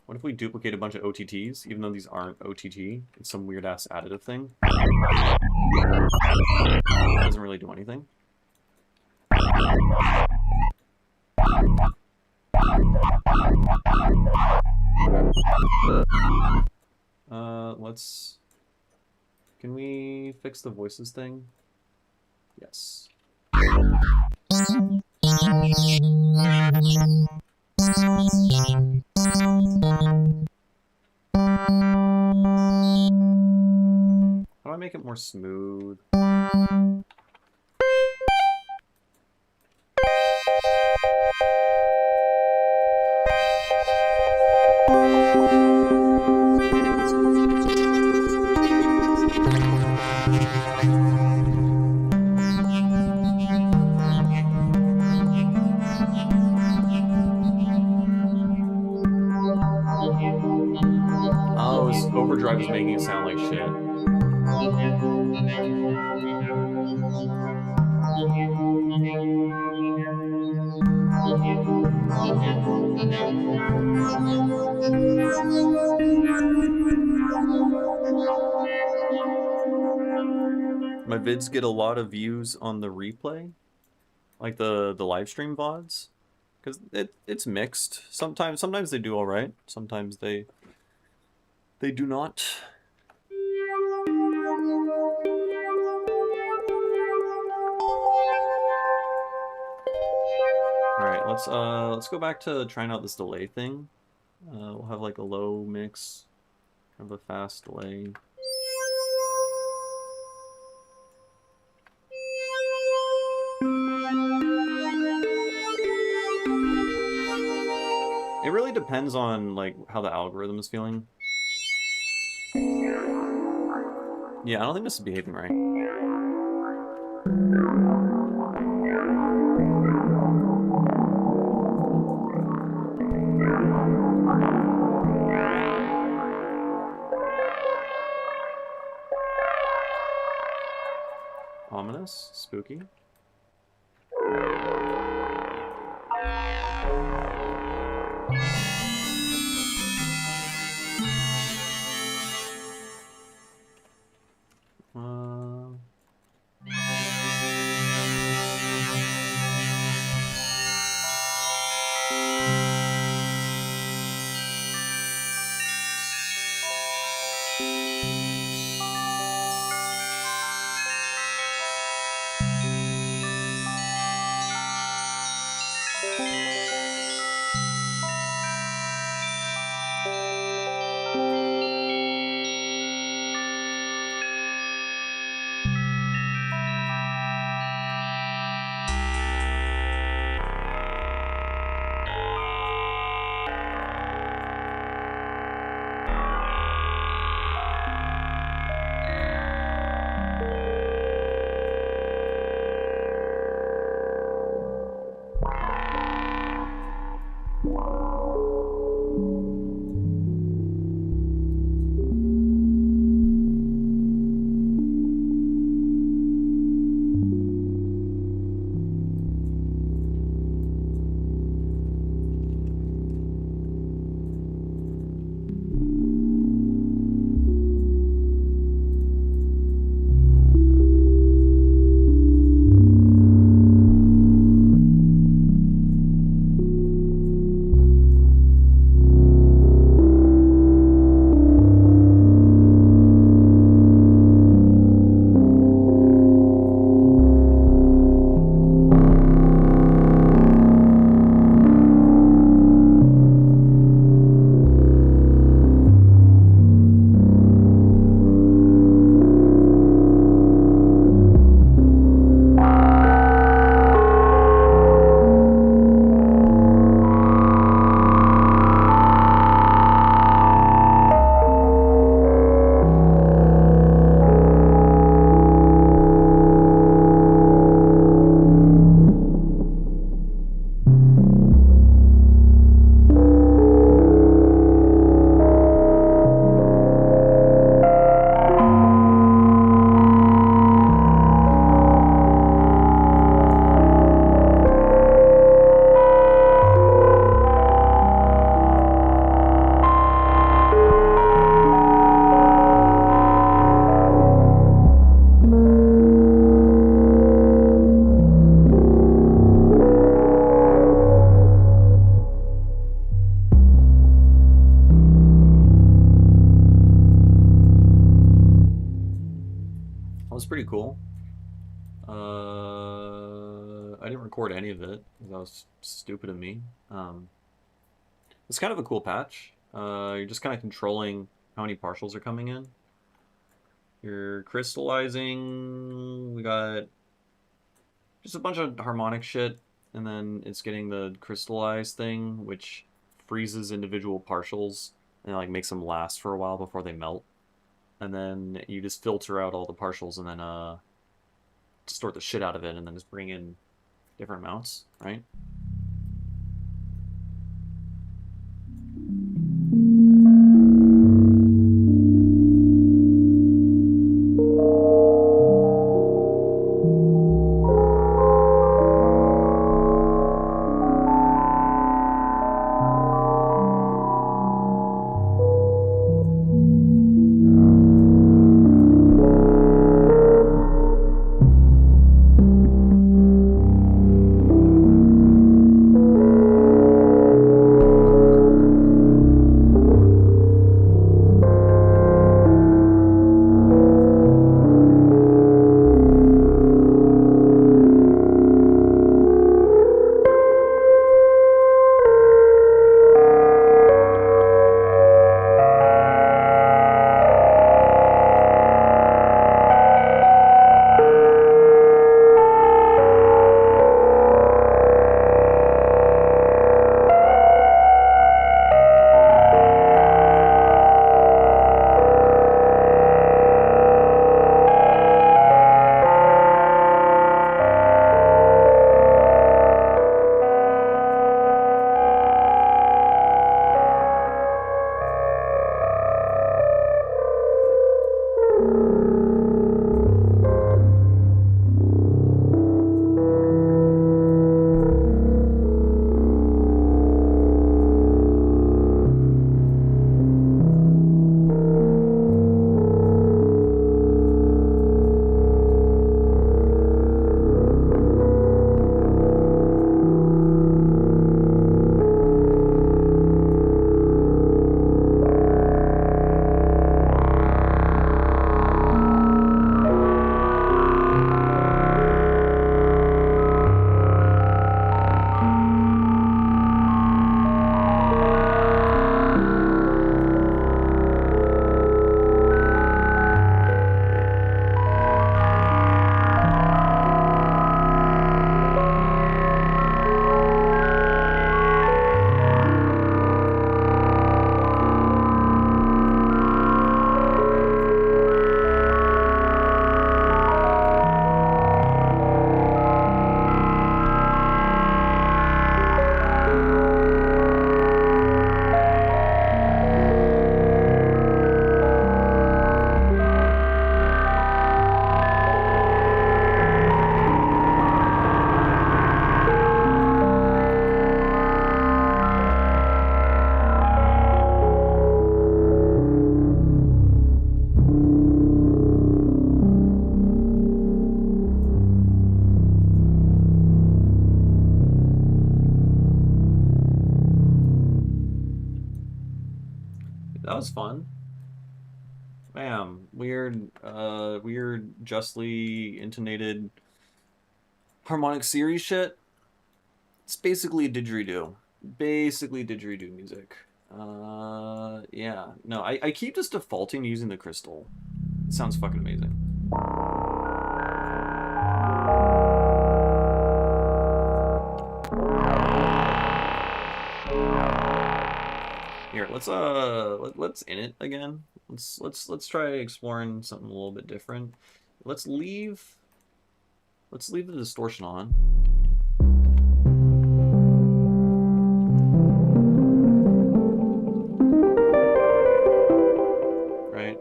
Speaker 1: What if we duplicate a bunch of OTTs, even though these aren't OTT? It's some weird-ass additive thing. It doesn't really do anything. Let's... Can we fix the voices thing? Yes. How do I make it more smooth? Oh, Overdrive is making it sound like shit. My vids get a lot of views on the replay, like the live stream VODs, because it's mixed. Sometimes they do all right. Sometimes they do not. All right, let's go back to trying out this delay thing. We'll have like a low mix, kind of a fast delay. It really depends on like how the algorithm is feeling. Yeah, I don't think this is behaving right. Ominous, spooky. was pretty cool. I didn't record any of it. That was stupid of me. It's kind of a cool patch. You're just kind of controlling how many partials are coming in. You're crystallizing. We got just a bunch of harmonic shit, and then it's getting the crystallized thing, which freezes individual partials and like makes them last for a while before they melt. And then you just filter out all the partials and then distort the shit out of it, and then just bring in different amounts, right? That was fun. Bam. Weird, justly intonated harmonic series shit. It's basically didgeridoo. Basically didgeridoo music. Yeah. No, I keep just defaulting to using the crystal. It sounds fucking amazing. Here, let's in it again. Let's try exploring something a little bit different. Let's leave the distortion on. Right?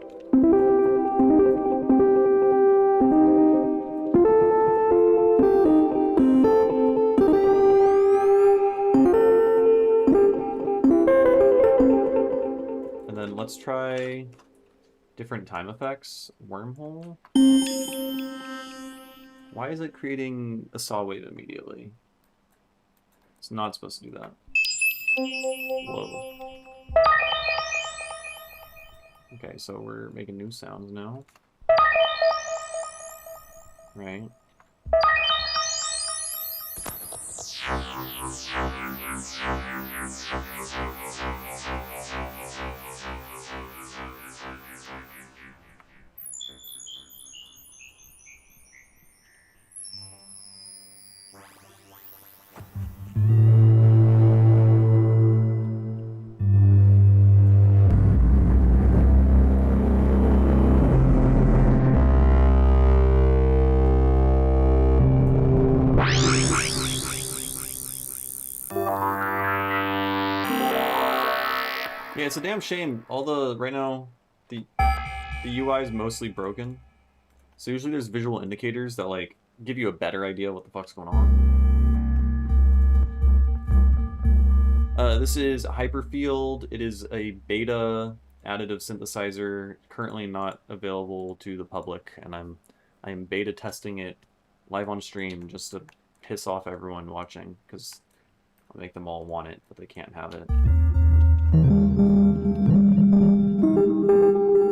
Speaker 1: And then let's try different time effects. Wormhole. Why is it creating a saw wave immediately? It's not supposed to do that. Whoa. Okay, so we're making new sounds now. right? Yeah, it's a damn shame. Right now, the UI is mostly broken. So usually there's visual indicators that like give you a better idea what the fuck's going on. This is Hyperfield. It is a beta additive synthesizer, currently not available to the public, and I'm beta testing it live on stream just to piss off everyone watching, because I'll make them all want it, but they can't have it.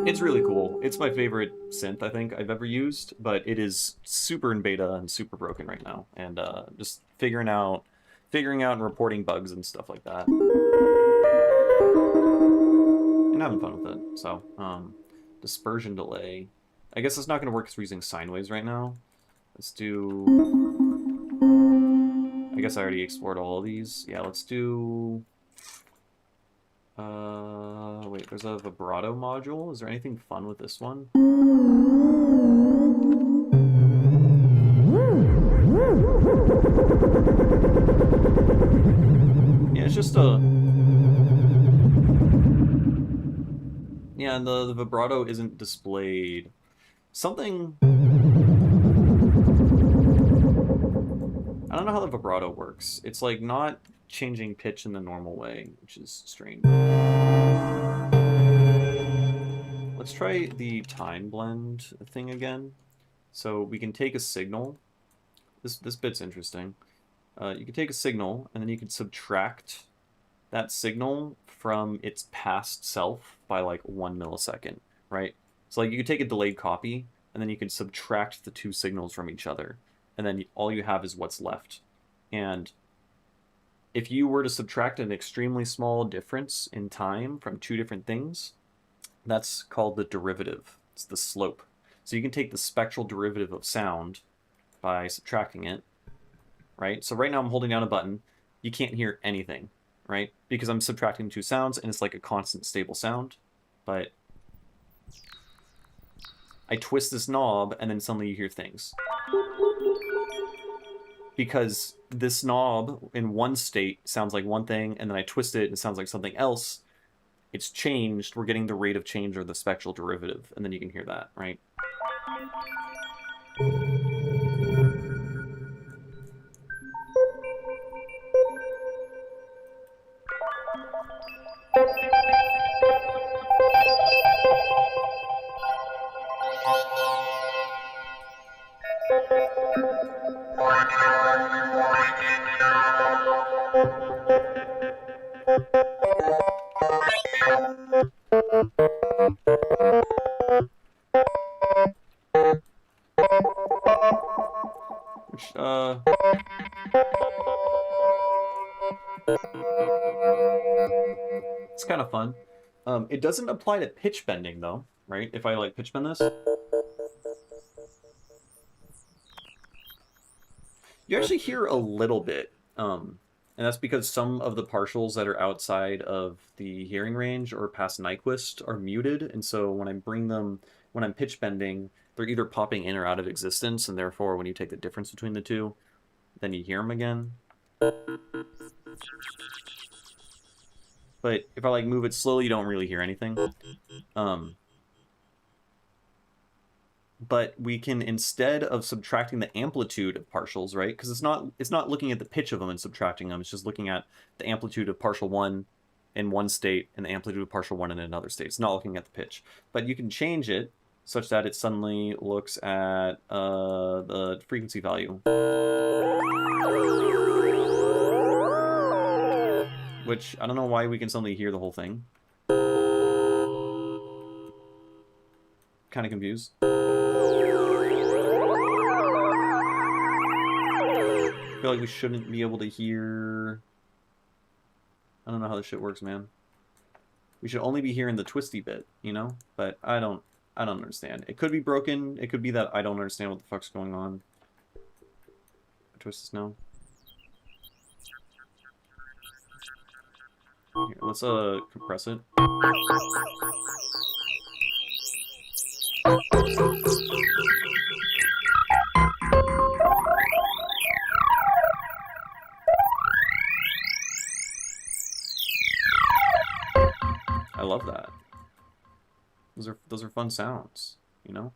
Speaker 1: It's really cool. It's my favorite synth I think I've ever used, but it is super in beta and super broken right now, and just figuring out and reporting bugs and stuff like that. And having fun with it. So, dispersion delay. I guess it's not going to work because we're using sine waves right now. Let's do... I guess I already explored all of these. Yeah, let's do... wait, there's a vibrato module. Is there anything fun with this one? Yeah, it's just a... Yeah, and the vibrato isn't displayed. Something... I don't know how the vibrato works. It's like not changing pitch in the normal way, which is strange. Let's try the time blend thing again. So we can take a signal. This bit's interesting. You can take a signal, and then you can subtract that signal from its past self by like 1 millisecond, right? So like you could take a delayed copy, and then you can subtract the two signals from each other, and then all you have is what's left. And if you were to subtract an extremely small difference in time from two different things, that's called the derivative. It's the slope. So you can take the spectral derivative of sound by subtracting it, right? So right now I'm holding down a button. You can't hear anything, right? Because I'm subtracting two sounds, and it's like a constant stable sound. But I twist this knob, and then suddenly you hear things. Because this knob in one state sounds like one thing, and then I twist it and it sounds like something else. It's changed. We're getting the rate of change or the spectral derivative, and then you can hear that, right? Which, it's kind of fun. It doesn't apply to pitch bending, though, right? If I, like, pitch bend this. You actually hear a little bit, and that's because some of the partials that are outside of the hearing range or past Nyquist are muted, and so when I bring them, when I'm pitch bending, they're either popping in or out of existence, and therefore when you take the difference between the two, then you hear them again. But if I like move it slowly, you don't really hear anything. But we can, instead of subtracting the amplitude of partials, right? Because it's not looking at the pitch of them and subtracting them. It's just looking at the amplitude of partial one in one state and the amplitude of partial one in another state. It's not looking at the pitch. But you can change it such that it suddenly looks at the frequency value. Which, I don't know why we can suddenly hear the whole thing. Kind of confused. feel like we shouldn't be able to hear... I don't know how this shit works, man. We should only be hearing the twisty bit, you know? But I don't understand. It could be broken. It could be that I don't understand what the fuck's going on. Twist this now. Here, let's compress it. I love that. Those are fun sounds, you know?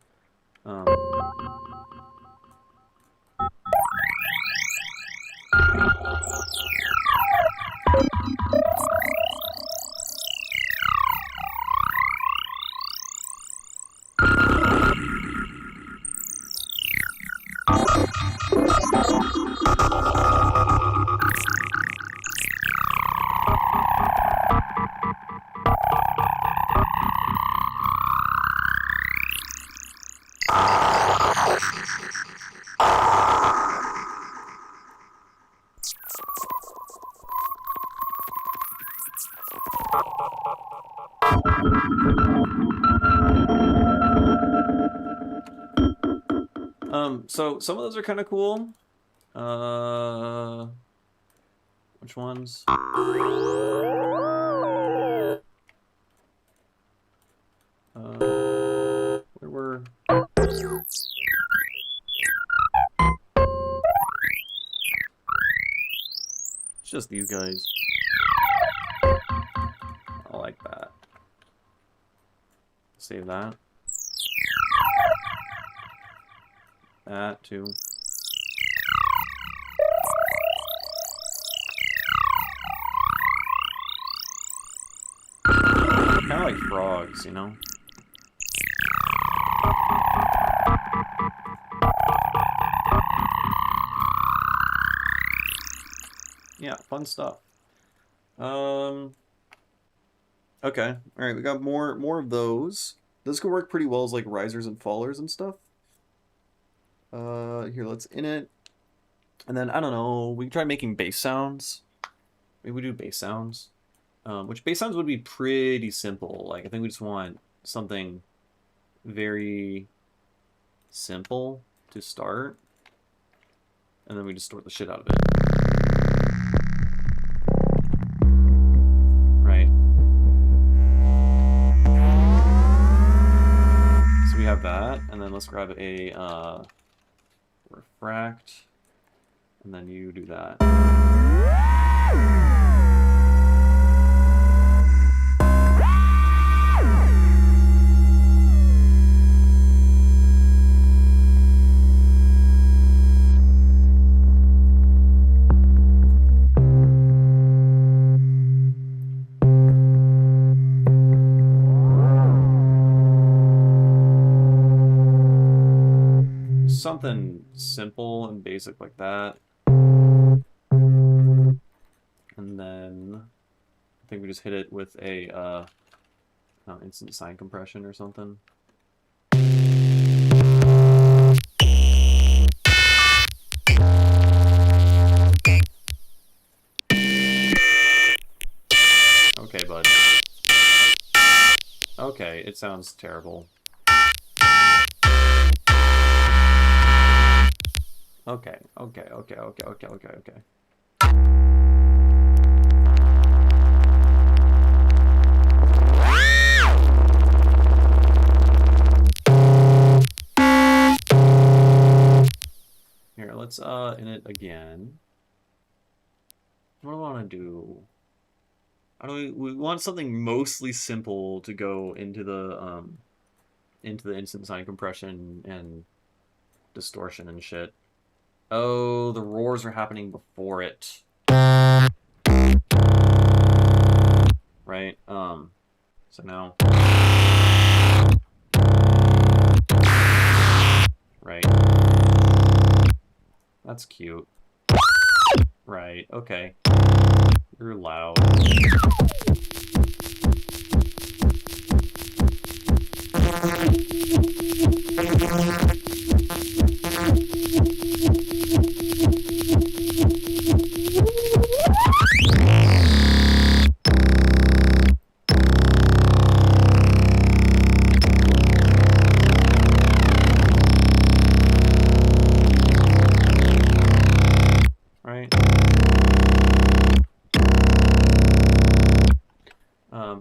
Speaker 1: So some of those are kind of cool. Which ones? Where were... It's just these guys. I like that. Save that. That too. Kind of like frogs, you know? Yeah, fun stuff. Okay. Alright, we got more of those. This could work pretty well as like risers and fallers and stuff. Here, let's in it. And then, I don't know, we can try making bass sounds. Maybe we do bass sounds. Which bass sounds would be pretty simple. Like, I think we just want something very simple to start. And then we distort the shit out of it. Right. So we have that, and then let's grab a, refract, and then you do that. Something simple and basic like that. And then I think we just hit it with a instant sine compression or something. Okay, bud. Okay, it sounds terrible. Okay. Here, let's in it again. What do I want to do? We want something mostly simple to go into the instant sine compression and distortion and shit. Oh, the roars are happening before it. Right? So now... Right. That's cute. Right, okay. You're loud.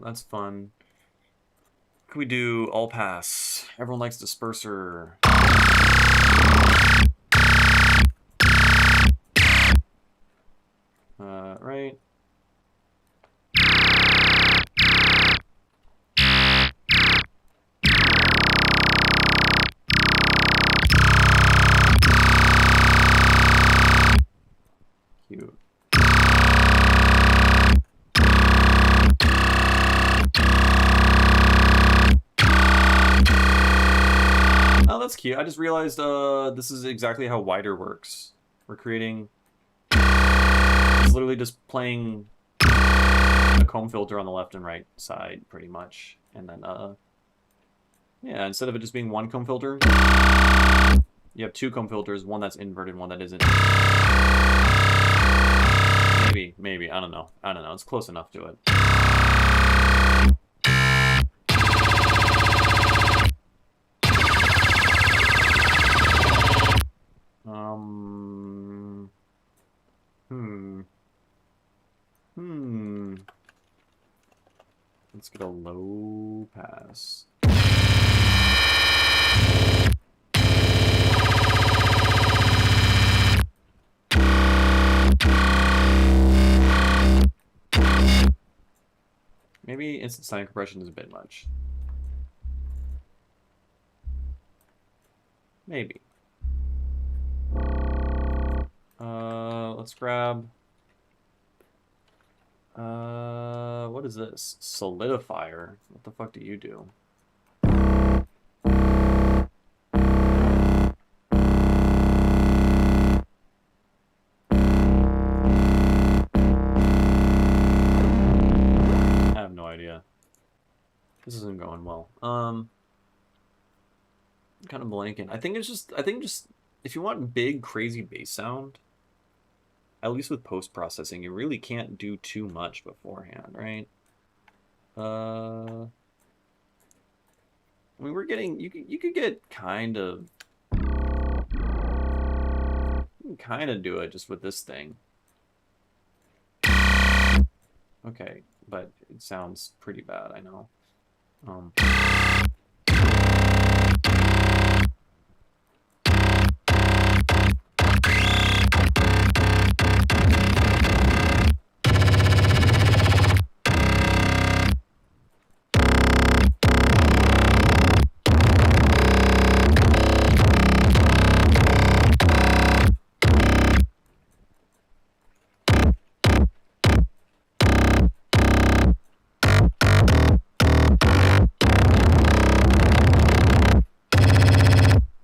Speaker 1: That's fun. Can we do all pass? Everyone likes disperser. Right. Cute. Oh, that's cute. I just realized this is exactly how wider works. We're creating... It's literally just playing a comb filter on the left and right side, pretty much. And then, yeah, instead of it just being one comb filter, you have two comb filters, one that's inverted, one that isn't. Maybe, I don't know. It's close enough to it. Let's get a low pass. Maybe instant sign compression is a bit much. Maybe. Let's grab... what is this? Solidifier. What the fuck do you do? I have no idea. This isn't going well. I'm kind of blanking. I think just if you want big crazy bass sound, at least with post-processing, you really can't do too much beforehand, right? I mean, we're getting... You could get kind of... You can kind of do it just with this thing. Okay, but it sounds pretty bad, I know.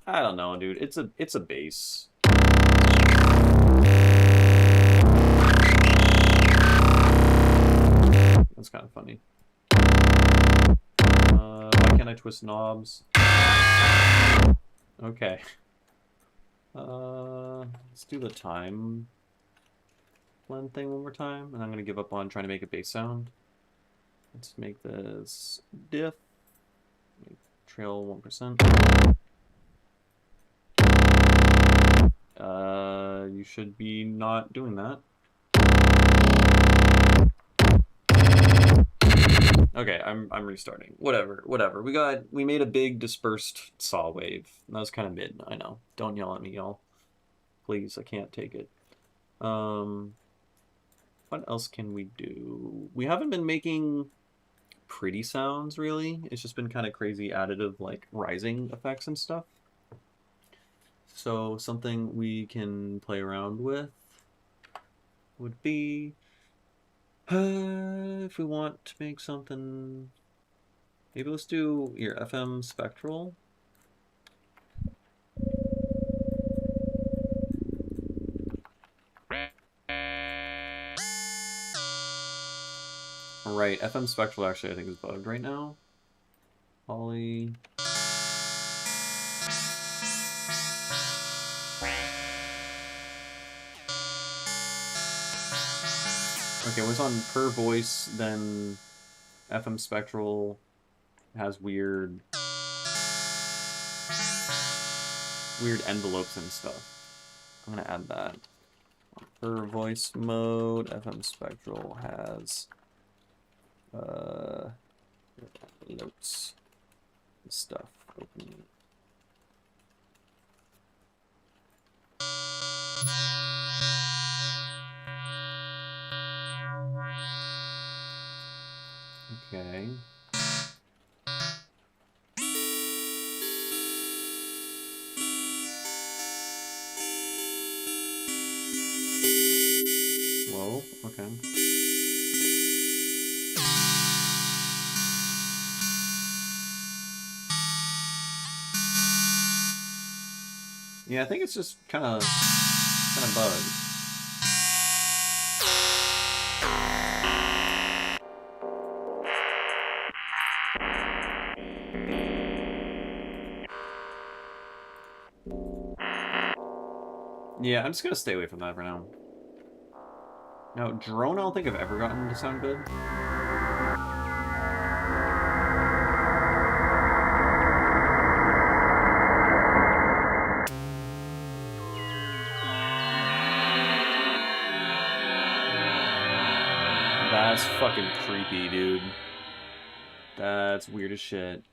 Speaker 1: I don't know, dude. It's a bass. That's kind of funny. Why can't I twist knobs? Okay. Let's do the time blend thing one more time, and I'm gonna give up on trying to make a bass sound. Let's make this diff. Make trail 1%. You should be not doing that. Okay, I'm restarting. Whatever. We made a big dispersed saw wave. That was kind of mid, I know. Don't yell at me, y'all. Please, I can't take it. What else can we do? We haven't been making pretty sounds, really. It's just been kind of crazy additive, like, rising effects and stuff. So something we can play around with would be, if we want to make something, maybe let's do your FM Spectral. Right, FM Spectral actually I think is bugged right now. Poly. Okay, when it's on per voice, then FM Spectral has weird envelopes and stuff. I'm gonna add that. Per voice mode, FM Spectral has Notes. Stuff. Open. Okay. Whoa, okay. Yeah, I think it's just kind of bugged. Yeah, I'm just gonna stay away from that for now. Now, drone, I don't think I've ever gotten to sound good. That's fucking creepy, dude. That's weird as shit.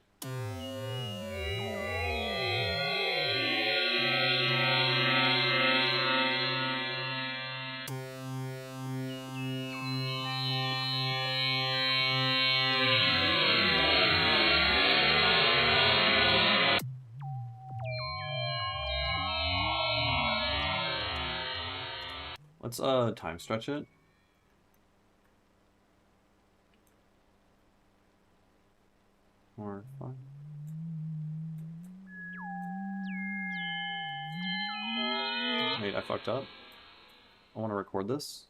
Speaker 1: Let's time stretch it. More fun. Wait, I fucked up. I want to record this.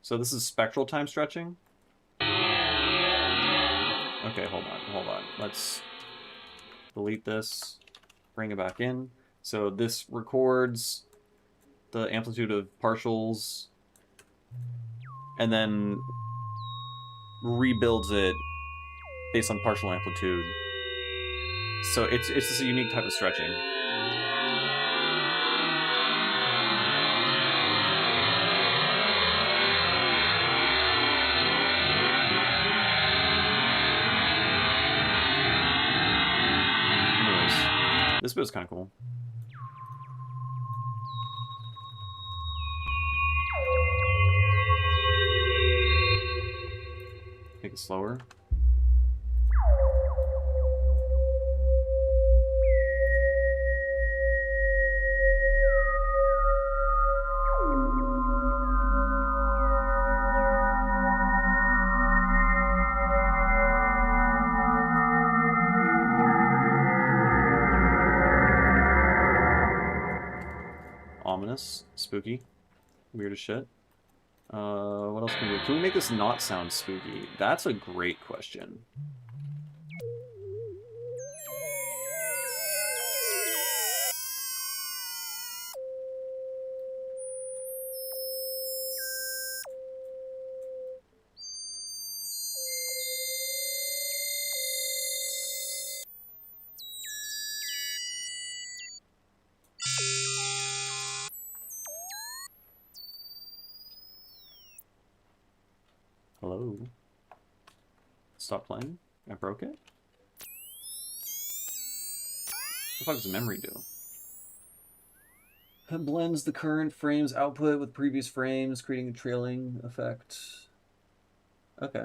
Speaker 1: So this is spectral time stretching? Okay, hold on. Let's delete this, bring it back in. So this records the amplitude of partials and then rebuilds it based on partial amplitude. So it's just a unique type of stretching. Anyways, this bit is kind of cool. Make it slower. Ominous, spooky, weird as shit. What else can we do? Can we make this not sound spooky? That's a great question. Hello? Stop playing? I broke it? What the fuck does memory do? It blends the current frame's output with previous frames, creating a trailing effect. Okay.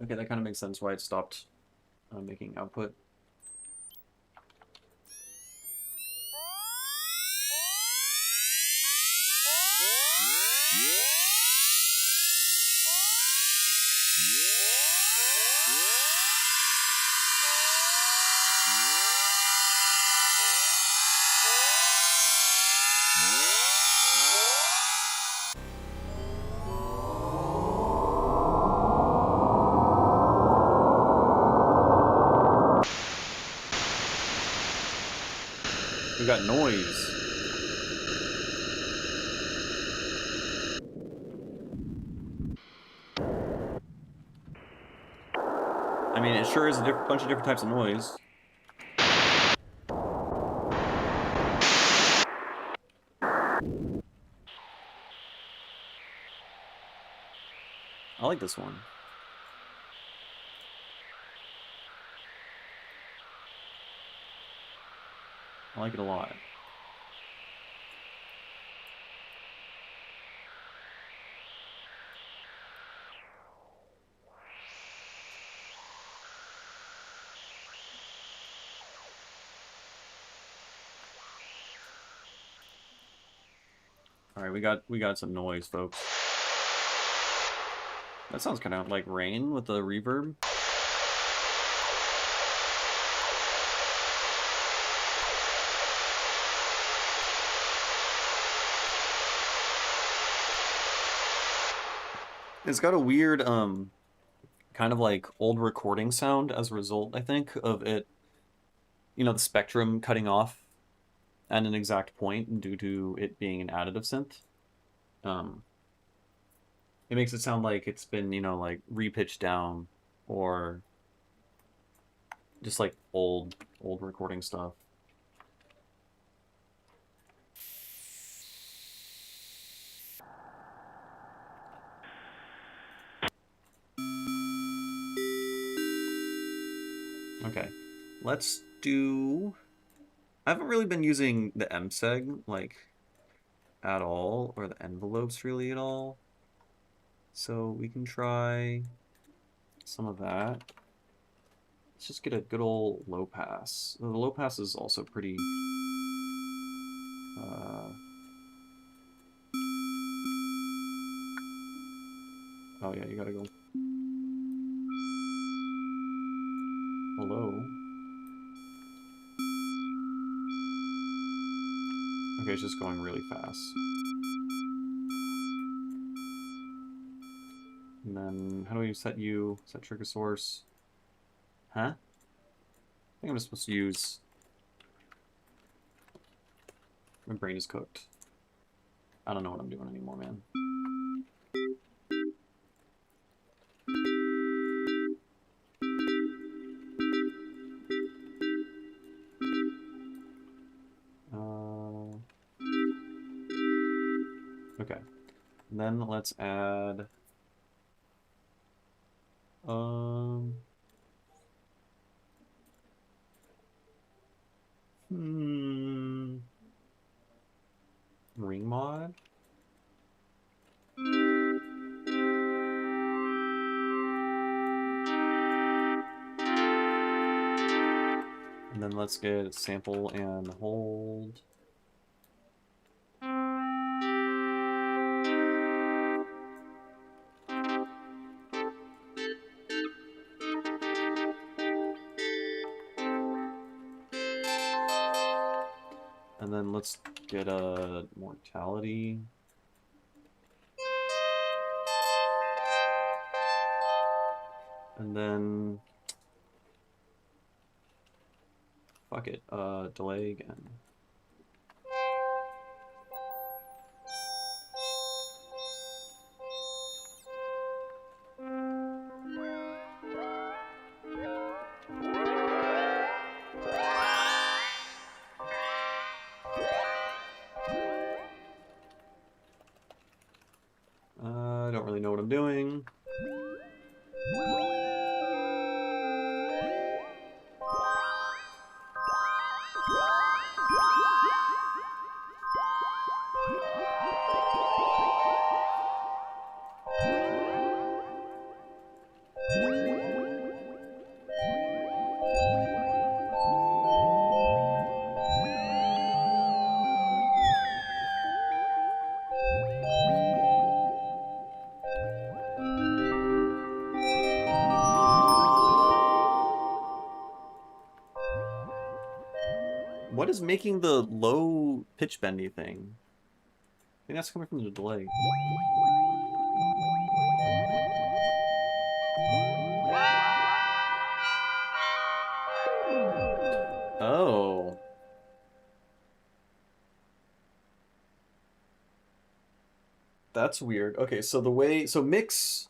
Speaker 1: Okay, that kind of makes sense why it stopped making output. We got noise. I mean, it sure is a bunch of different types of noise. I like this one. I like it a lot. All right, we got some noise, folks. That sounds kind of like rain with the reverb. It's got a weird kind of like old recording sound as a result, I think, of it, you know, the spectrum cutting off at an exact point due to it being an additive synth. It makes it sound like it's been, you know, like repitched down or just like old recording stuff. Okay, let's do... I haven't really been using the MSEG, like, at all, or the envelopes really at all. So we can try some of that. Let's just get a good old low pass. The low pass is also pretty... Oh yeah, you gotta go... Hello? Okay, it's just going really fast. And then, how do we set you? Set trigger source. Huh? I think I'm just supposed to use... My brain is cooked. I don't know what I'm doing anymore, man. Okay. And then let's add... Ring mod? And then let's get sample and hold. And then let's get a mortality. And then... Fuck it, delay again. I don't really know what I'm doing. What is making the low pitch bendy thing? I think that's coming from the delay. Oh. That's weird. Okay, so the way... So mix...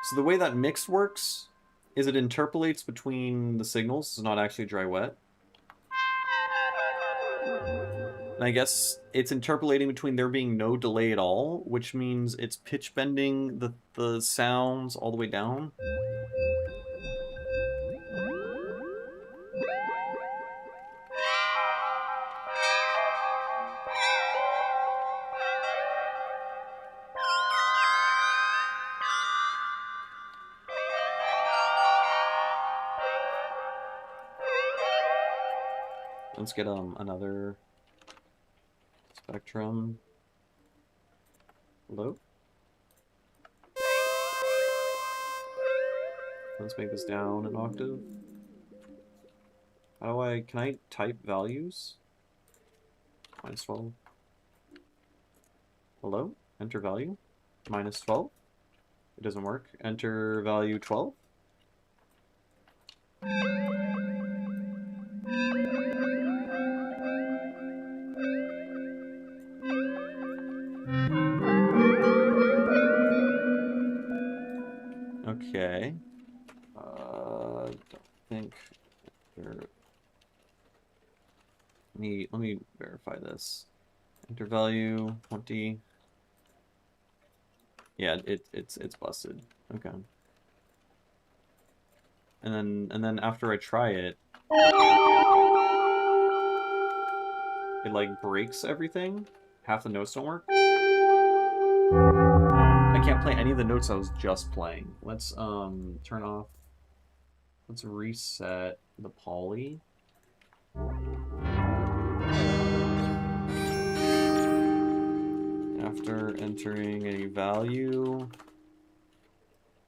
Speaker 1: So the way that mix works is it interpolates between the signals. It's not actually dry wet. And I guess it's interpolating between there being no delay at all, which means it's pitch bending the sounds all the way down. Let's get another spectrum. Hello? Let's make this down an octave. How do I, can I type values? -12. Hello? Enter value? -12? It doesn't work. Enter value 12? Okay. Don't think there. Let me verify this. Enter value 20. Yeah, it's busted. Okay. And then after I try it, it like breaks everything. Half the notes don't work. I can't play any of the notes I was just playing. Let's turn off. Let's reset the poly. After entering a value,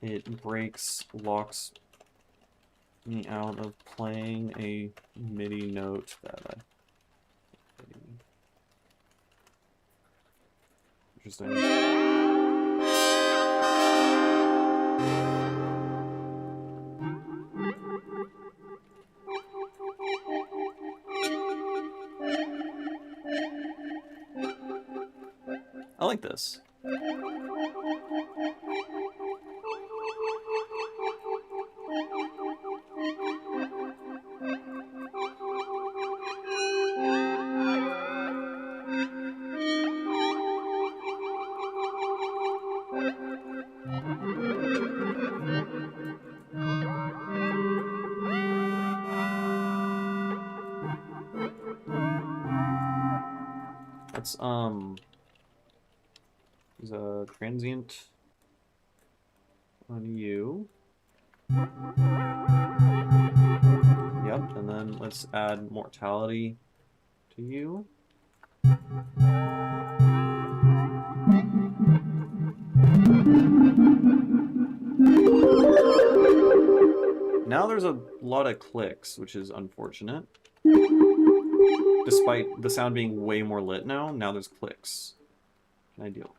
Speaker 1: it locks me out of playing a MIDI note that I... Interesting. I like this. Let's use a transient on you. Yep, and then let's add mortality to you. Now there's a lot of clicks, which is unfortunate. Despite the sound being way more lit now there's clicks. Ideal.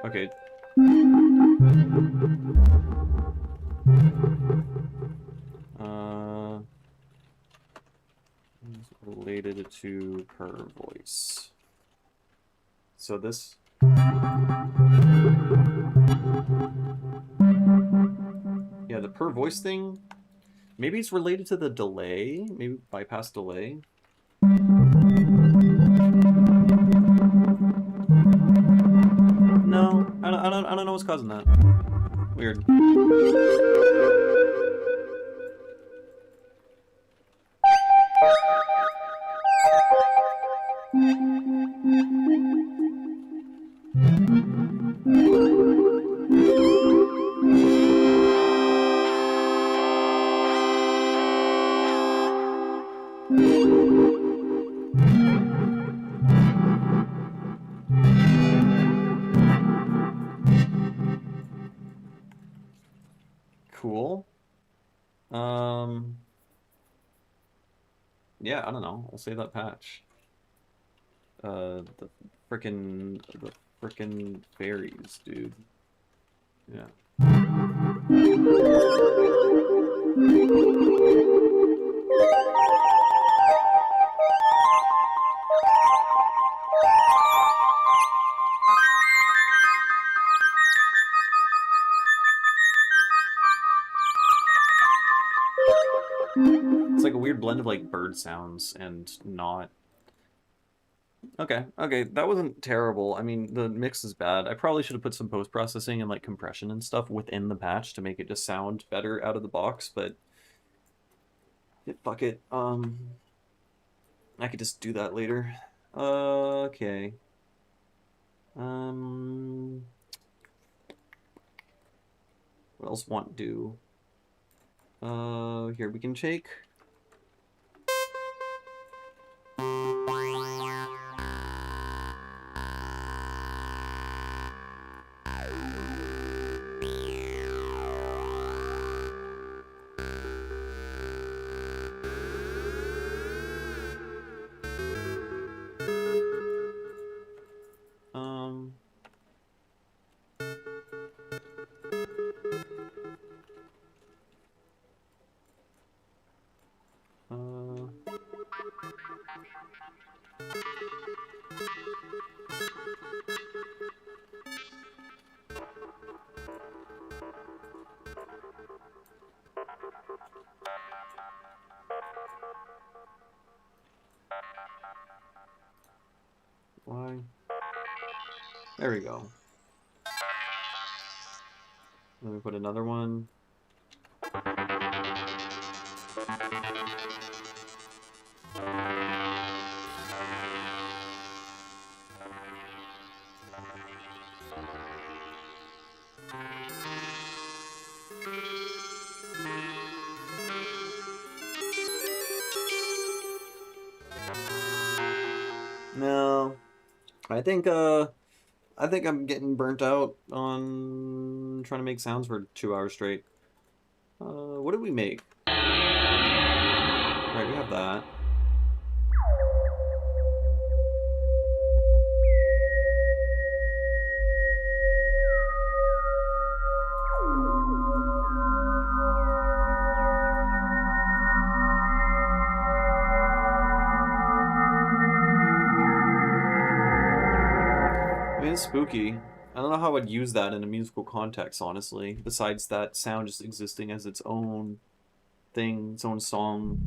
Speaker 1: Okay. Related to per voice. So this. Yeah, the per voice thing. Maybe it's related to the delay. Maybe bypass delay. No, I don't know what's causing that. Weird. Cool. Yeah, I don't know. I'll save that patch. The frickin' fairies, dude. Yeah. It's like a weird blend of like bird sounds and not. Okay, that wasn't terrible. I mean, the mix is bad. I probably should have put some post-processing and like compression and stuff within the patch to make it just sound better out of the box, but fuck it. I could just do that later. Okay. What else want do? Here we can take. Why? There we go. Let me put another one. No, I think I'm getting burnt out on trying to make sounds for 2 hours straight. What did we make? Right, we have that. I mean, it's spooky. I don't know how I'd use that in a musical context, honestly, besides that sound just existing as its own thing, its own song.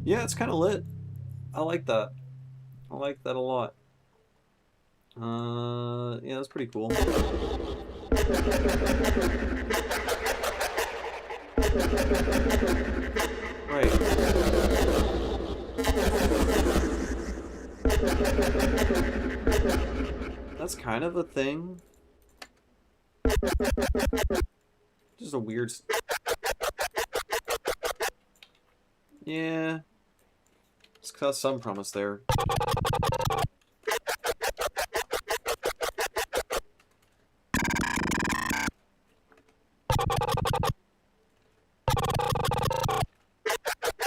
Speaker 1: Yeah, it's kind of lit. I like that. I like that a lot. Yeah, that's pretty cool. Right. That's kind of a thing. Just a weird... Yeah. It's got some promise there.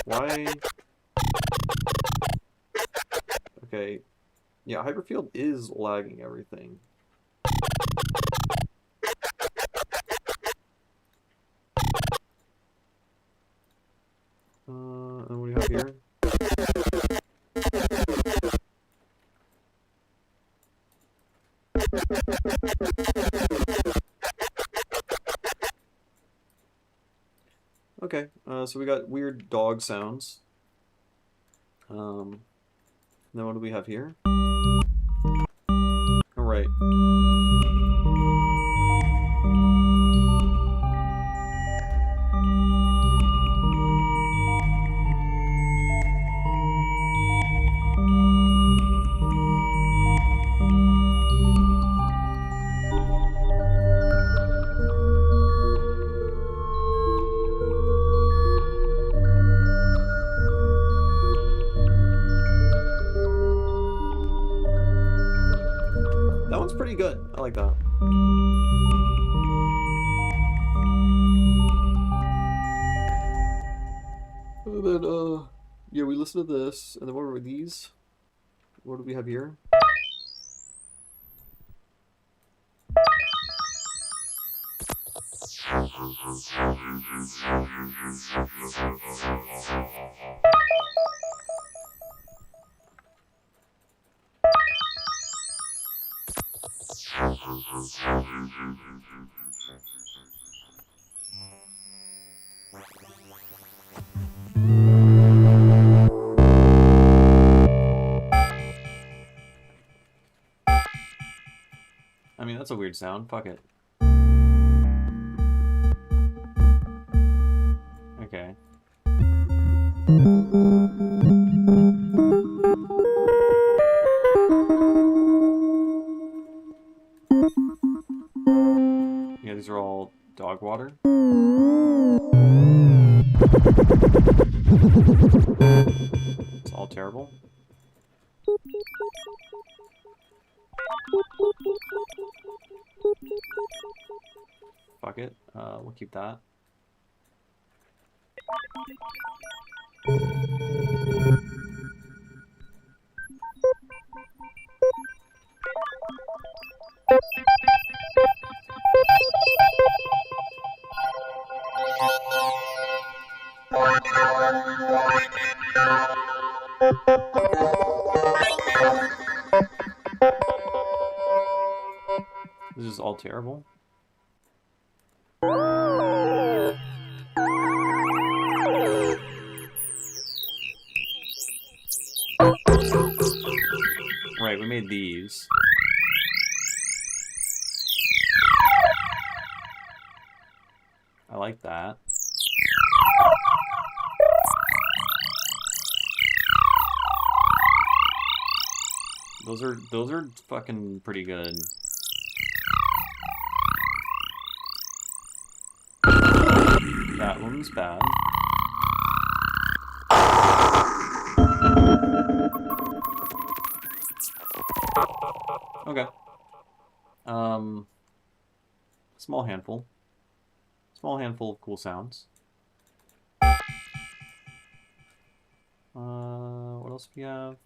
Speaker 1: Why? Okay. Yeah, Hyperfield is lagging everything. And what do you have here? Okay, so we got weird dog sounds. Then what do we have here? All right. That one's pretty good. I like that. And then, yeah, we listen to this, and then what were these? What do we have here? I mean, that's a weird sound. Fuck it. Okay. Yeah, these are all dog water. It's all terrible. Fuck it. We'll keep that. This is all terrible. Right, we made these. I like that. Those are fucking pretty good. That one's bad. Okay. Small handful. Small handful of cool sounds. What else do we have?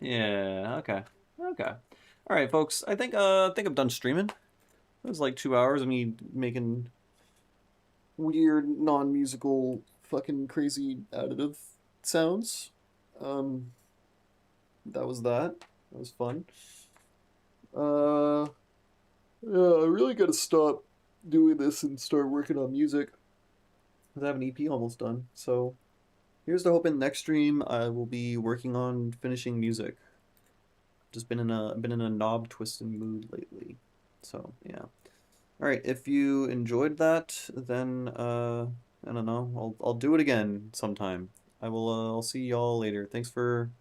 Speaker 1: Yeah, okay. Okay. All right, folks. I think I'm done streaming. It was like 2 hours of me making weird, non-musical, fucking crazy additive sounds. That was that. That was fun. Yeah, I really gotta stop doing this and start working on music. because I have an EP almost done. So here's to hoping next stream I will be working on finishing music. Just been in a knob twisting mood lately. So yeah. All right, if you enjoyed that, then I don't know. I'll do it again sometime. I'll see y'all later. Thanks for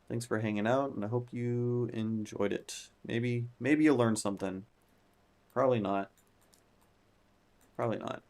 Speaker 1: hanging out, and I hope you enjoyed it. Maybe you learned something. Probably not. Probably not.